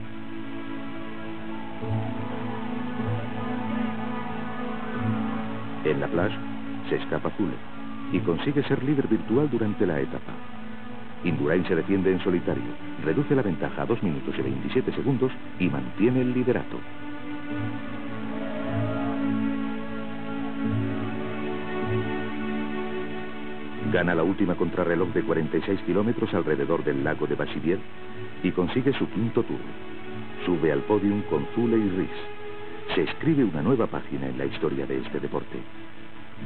S17: En la plage se escapa Zule y consigue ser líder virtual durante la etapa. Indurain se defiende en solitario, reduce la ventaja a 2 minutos y 27 segundos y mantiene el liderato. Gana la última contrarreloj de 46 kilómetros alrededor del lago de Bachivrier y consigue su 5º Tour. Sube al podium con Zule y Ries. Se escribe una nueva página en la historia de este deporte.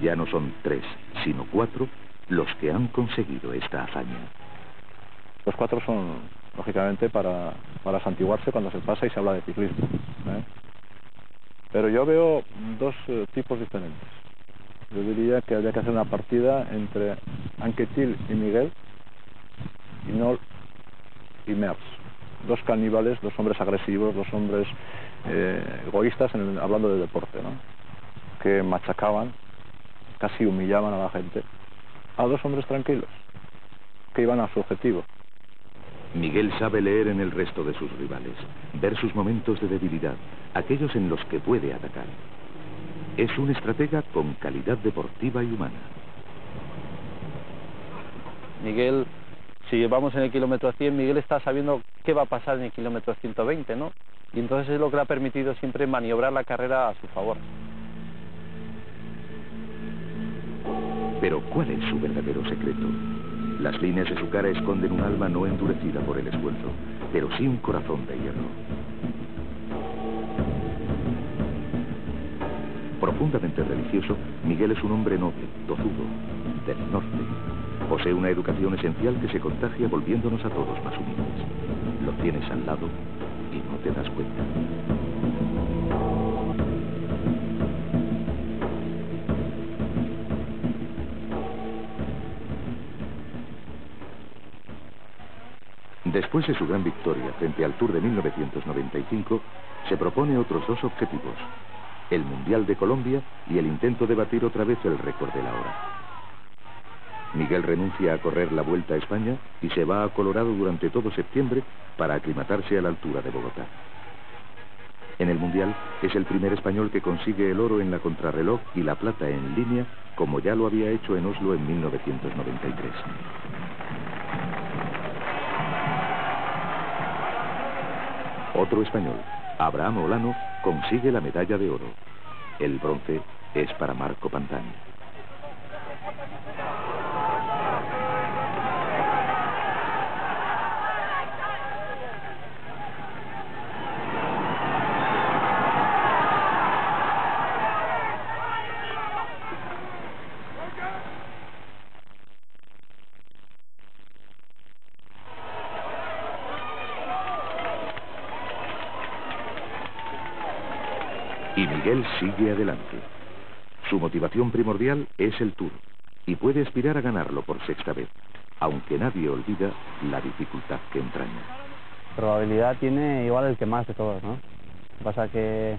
S17: Ya no son 3, sino 4 los que han conseguido esta hazaña.
S7: Los 4 son, lógicamente, para santiguarse cuando se pasa y se habla de ciclismo, ¿eh? Pero yo veo 2 tipos diferentes. Yo diría que habría que hacer una partida entre Anquetil y Miguel, Hinault y Merckx. 2 caníbales, 2 hombres agresivos, 2 hombres egoístas hablando de deporte, ¿no? Que machacaban, casi humillaban a la gente, a 2 hombres tranquilos, que iban a su objetivo.
S17: Miguel sabe leer en el resto de sus rivales, ver sus momentos de debilidad, aquellos en los que puede atacar. Es un estratega con calidad deportiva y humana.
S18: Miguel, si vamos en el kilómetro 100, Miguel está sabiendo qué va a pasar en el kilómetro 120, ¿no? Y entonces es lo que le ha permitido siempre maniobrar la carrera a su favor.
S17: Pero ¿cuál es su verdadero secreto? Las líneas de su cara esconden un alma no endurecida por el esfuerzo, pero sí un corazón de hierro. Profundamente religioso, Miguel es un hombre noble, tozudo, del norte. Posee una educación esencial que se contagia volviéndonos a todos más humildes. Lo tienes al lado y no te das cuenta. Después de su gran victoria frente al Tour de 1995, se propone otros 2 objetivos: el Mundial de Colombia y el intento de batir otra vez el récord de la hora. Miguel renuncia a correr la Vuelta a España y se va a Colorado durante todo septiembre para aclimatarse a la altura de Bogotá. En el Mundial es el primer español que consigue el oro en la contrarreloj y la plata en línea, como ya lo había hecho en Oslo en 1993. Otro español, Abraham Olano, consigue la medalla de oro. El bronce es para Marco Pantani. Y Miguel sigue adelante. Su motivación primordial es el Tour y puede aspirar a ganarlo por sexta vez, aunque nadie olvida la dificultad que entraña.
S13: Probabilidad tiene igual el que más de todos, ¿no? Lo que pasa que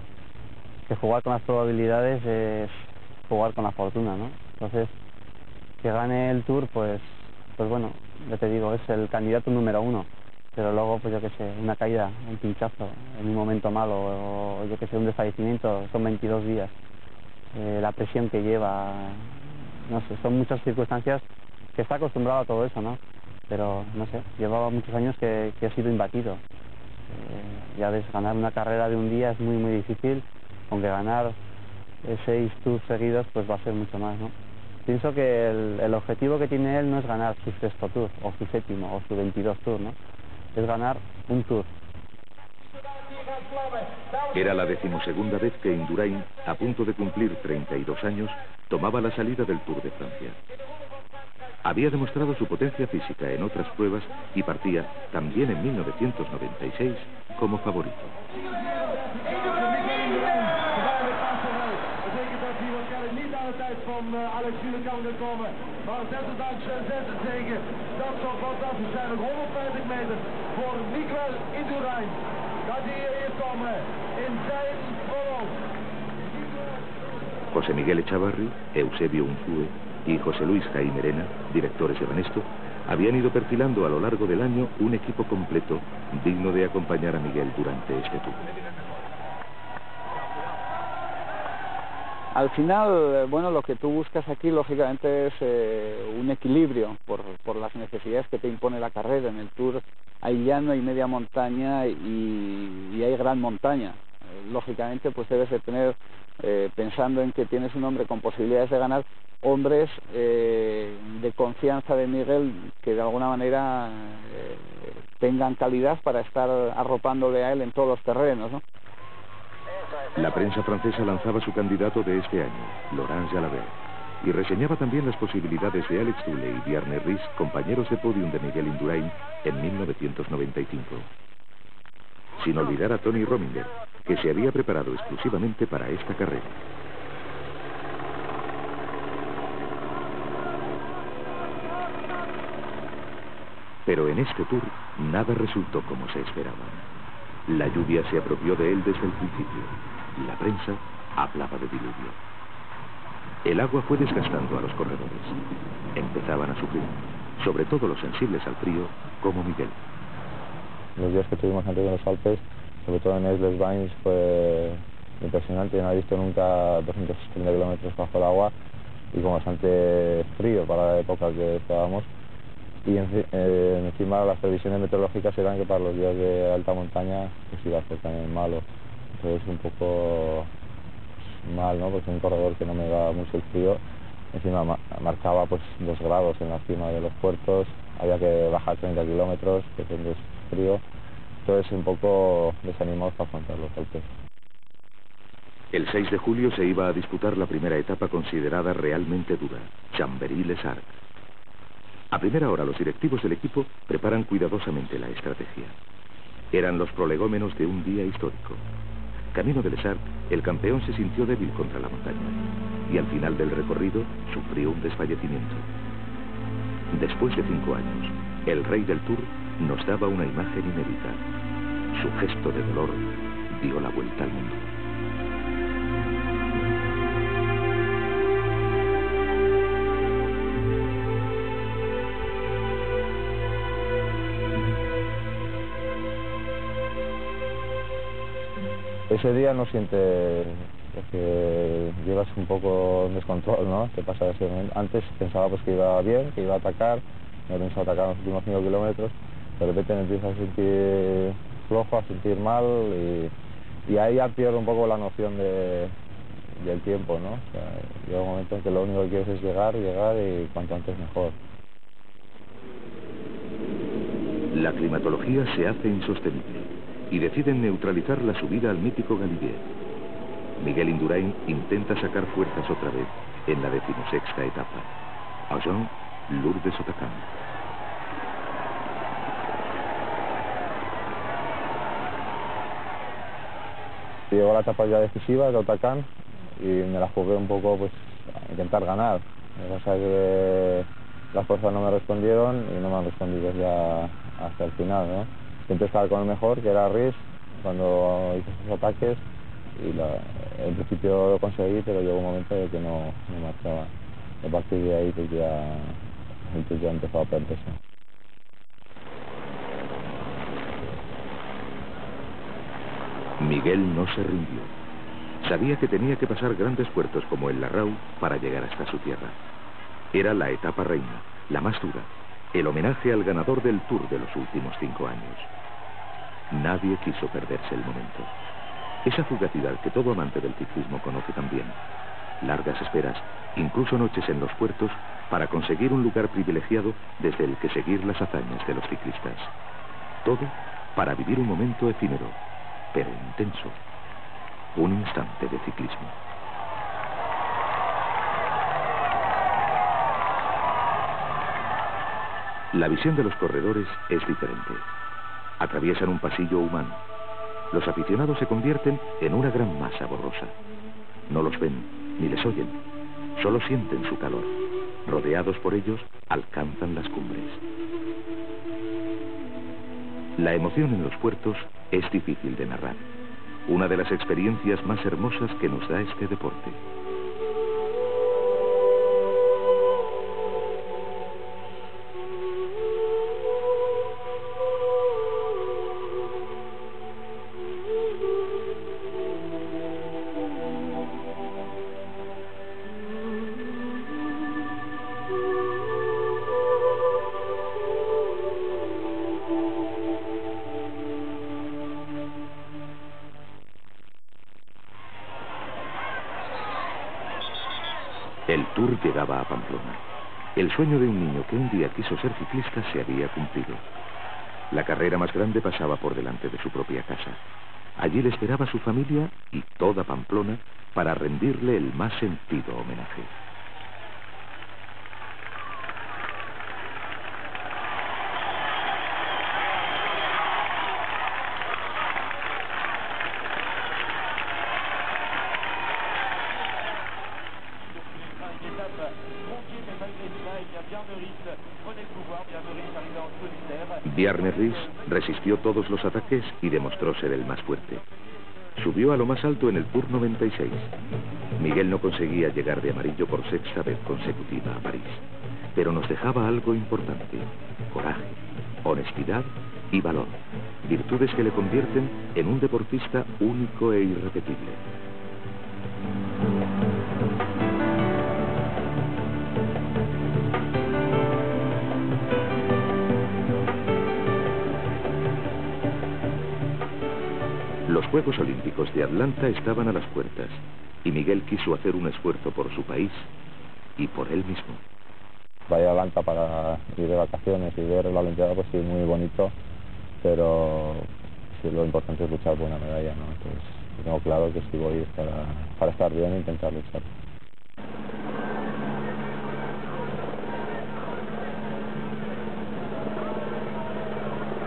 S13: jugar con las probabilidades es jugar con la fortuna, ¿no? Entonces, que gane el Tour, pues bueno, ya te digo, es el candidato número 1. Pero luego, pues yo qué sé, una caída, un pinchazo, en un momento malo, o yo qué sé, un desfallecimiento, son 22 días. La presión que lleva, no sé, son muchas circunstancias que está acostumbrado a todo eso, ¿no? Pero, no sé, llevaba muchos años que ha sido imbatido. Ya ves, ganar una carrera de un día es muy, muy difícil, aunque ganar 6 Tours seguidos, pues va a ser mucho más, ¿no? Pienso que el objetivo que tiene él no es ganar su 6º Tour, o su 7º, o su 22 Tour, ¿no? Es ganar un Tour.
S17: Era la 12ª vez que Indurain, a punto de cumplir 32 años, tomaba la salida del Tour de Francia. Había demostrado su potencia física en otras pruebas y partía, también en 1996, como favorito.
S3: Van Alex Willekant gekomen, maar desondanks zet het tegen. Dat zou fantastisch zijn. Nog 150 meter voor Miguel Indurain. Dat hij hier komen in zijn vorm.
S17: José Miguel Echavarri, Eusebio Unzúe y José Luis Jaime Arena, directores de Banesto, habían ido perfilando a lo largo del año un equipo completo digno de acompañar a Miguel durante este Tour.
S8: Al final, bueno, lo que tú buscas aquí, lógicamente, es un equilibrio por las necesidades que te impone la carrera. En el Tour hay llano, hay media montaña y hay gran montaña. Lógicamente, pues debes de tener, pensando en que tienes un hombre con posibilidades de ganar, hombres de confianza de Miguel que de alguna manera tengan calidad para estar arropándole a él en todos los terrenos, ¿no?
S17: La prensa francesa lanzaba su candidato de este año, Laurent Jalabert, y reseñaba también las posibilidades de Alex Dule y Bjarne Riis, compañeros de podium de Miguel Indurain en 1995. Sin olvidar a Tony Rominger, que se había preparado exclusivamente para esta carrera. Pero en este Tour nada resultó como se esperaba. La lluvia se apropió de él desde el principio. La prensa hablaba de diluvio. El agua fue desgastando a los corredores. Empezaban a sufrir, sobre todo los sensibles al frío, como Miguel.
S21: Los días que tuvimos antes en los Alpes, sobre todo en Les Bains, fue impresionante. No he visto nunca 230 kilómetros bajo el agua y con bastante frío para la época que estábamos. Y encima las previsiones meteorológicas eran que para los días de alta montaña pues iba a ser también malo. Entonces un poco mal, ¿no? Porque un corredor que no me da mucho el frío, encima marcaba pues 2 grados en la cima de los puertos, había que bajar 30 kilómetros, que es frío. Entonces un poco desanimado para afrontar los Alpes.
S17: El 6 de julio se iba a disputar la primera etapa considerada realmente dura, Chambéry-Les Arcs. A primera hora los directivos del equipo preparan cuidadosamente la estrategia. Eran los prolegómenos de un día histórico. Camino de Les Arcs, el campeón se sintió débil contra la montaña y al final del recorrido sufrió un desfallecimiento. Después de 5 años, el rey del Tour nos daba una imagen inédita. Su gesto de dolor dio la vuelta al mundo.
S21: Ese día no sientes, porque llevas un poco en descontrol, ¿no? Te pasa ese momento. Antes pensaba pues que iba bien, que iba a atacar, no pensaba atacar en los últimos 5 kilómetros, de repente me empiezas a sentir flojo, a sentir mal y ahí ya pierdo un poco la noción del tiempo, ¿no? O sea, llega un momento en que lo único que quieres es llegar y cuanto antes mejor.
S17: La climatología se hace insostenible y deciden neutralizar la subida al mítico Galibier. Miguel Indurain intenta sacar fuerzas otra vez en la 16ª etapa. Agen, Lourdes-Otakam.
S21: Llegó la etapa ya decisiva de Otakam y me la jugué un poco pues a intentar ganar. Lo que pasa es que las fuerzas no me respondieron y no me han respondido ya hasta el final, ¿no? Intenté estar con el mejor, que era Rhys, cuando hice sus ataques y en principio lo conseguí, pero llegó un momento en que no marchaba. A partir de ahí pues ya el Tour ya empezó a perderse.
S17: Miguel no se rindió. Sabía que tenía que pasar grandes puertos como el Larraú para llegar hasta su tierra. Era la etapa reina, la más dura, el homenaje al ganador del Tour de los últimos 5 años. Nadie quiso perderse el momento. Esa fugacidad que todo amante del ciclismo conoce también. Largas esperas, incluso noches en los puertos, para conseguir un lugar privilegiado desde el que seguir las hazañas de los ciclistas. Todo para vivir un momento efímero, pero intenso. Un instante de ciclismo. La visión de los corredores es diferente. Atraviesan un pasillo humano. Los aficionados se convierten en una gran masa borrosa. No los ven ni les oyen, solo sienten su calor. Rodeados por ellos, alcanzan las cumbres. La emoción en los puertos es difícil de narrar. Una de las experiencias más hermosas que nos da este deporte. El Tour llegaba a Pamplona. El sueño de un niño que un día quiso ser ciclista se había cumplido. La carrera más grande pasaba por delante de su propia casa. Allí le esperaba su familia y toda Pamplona para rendirle el más sentido homenaje. Bjarne Riis resistió todos los ataques y demostró ser el más fuerte. Subió a lo más alto en el Tour 96. Miguel no conseguía llegar de amarillo por 6ª vez consecutiva a París, pero nos dejaba algo importante: coraje, honestidad y valor, virtudes que le convierten en un deportista único e irrepetible. Los Juegos Olímpicos de Atlanta estaban a las puertas y Miguel quiso hacer un esfuerzo por su país y por él mismo.
S21: Vaya a Atlanta para ir de vacaciones y ver la Olimpiada, pues sí, muy bonito, pero sí, lo importante es luchar por una medalla, ¿no? Entonces, tengo claro que si voy para estar bien e intentar luchar.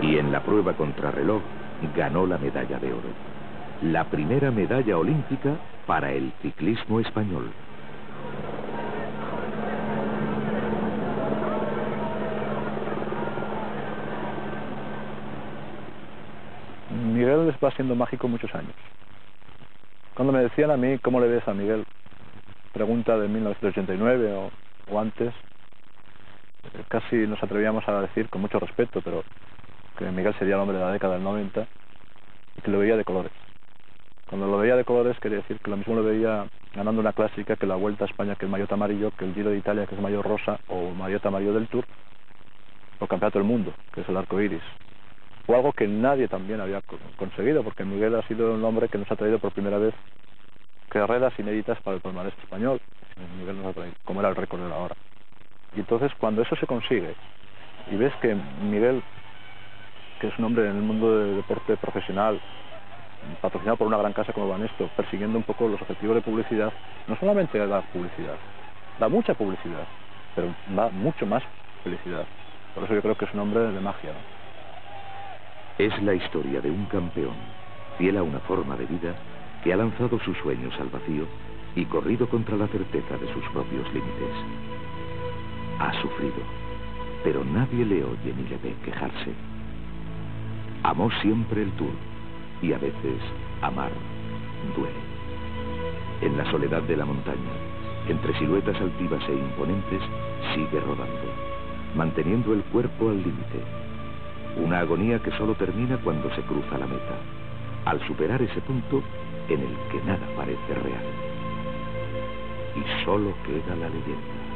S17: Y en la prueba contrarreloj ganó la medalla de oro. La primera medalla olímpica para el ciclismo español.
S7: Miguel va siendo mágico muchos años. Cuando me decían a mí, ¿cómo le ves a Miguel? Pregunta de 1989 o antes, casi nos atrevíamos a decir con mucho respeto, pero que Miguel sería el hombre de la década del 90 y que lo veía de colores. Cuando lo veía de colores quería decir que lo mismo lo veía ganando una clásica que la Vuelta a España, que el maillot amarillo, que el Giro de Italia, que es el maillot rosa, o el maillot amarillo del Tour, o el Campeonato del Mundo, que es el arco iris. fue algo que nadie también había conseguido, porque Miguel ha sido un hombre que nos ha traído por primera vez carreras inéditas para el palmarés español. Miguel nos ha traído, como era el récord de la hora. Y entonces, cuando eso se consigue, y ves que Miguel, que es un hombre en el mundo del deporte profesional, patrocinado por una gran casa como Banesto, persiguiendo un poco los objetivos de publicidad, no solamente da publicidad, da mucha publicidad, pero da mucho más felicidad. Por eso yo creo que es un hombre de magia, ¿no?
S17: Es la historia de un campeón, fiel a una forma de vida, que ha lanzado sus sueños al vacío y corrido contra la certeza de sus propios límites. Ha sufrido, pero nadie le oye ni le ve quejarse. Amó siempre el Tour, y a veces amar duele. En la soledad de la montaña, entre siluetas altivas e imponentes, sigue rodando, manteniendo el cuerpo al límite. Una agonía que solo termina cuando se cruza la meta, al superar ese punto en el que nada parece real. Y solo queda la leyenda.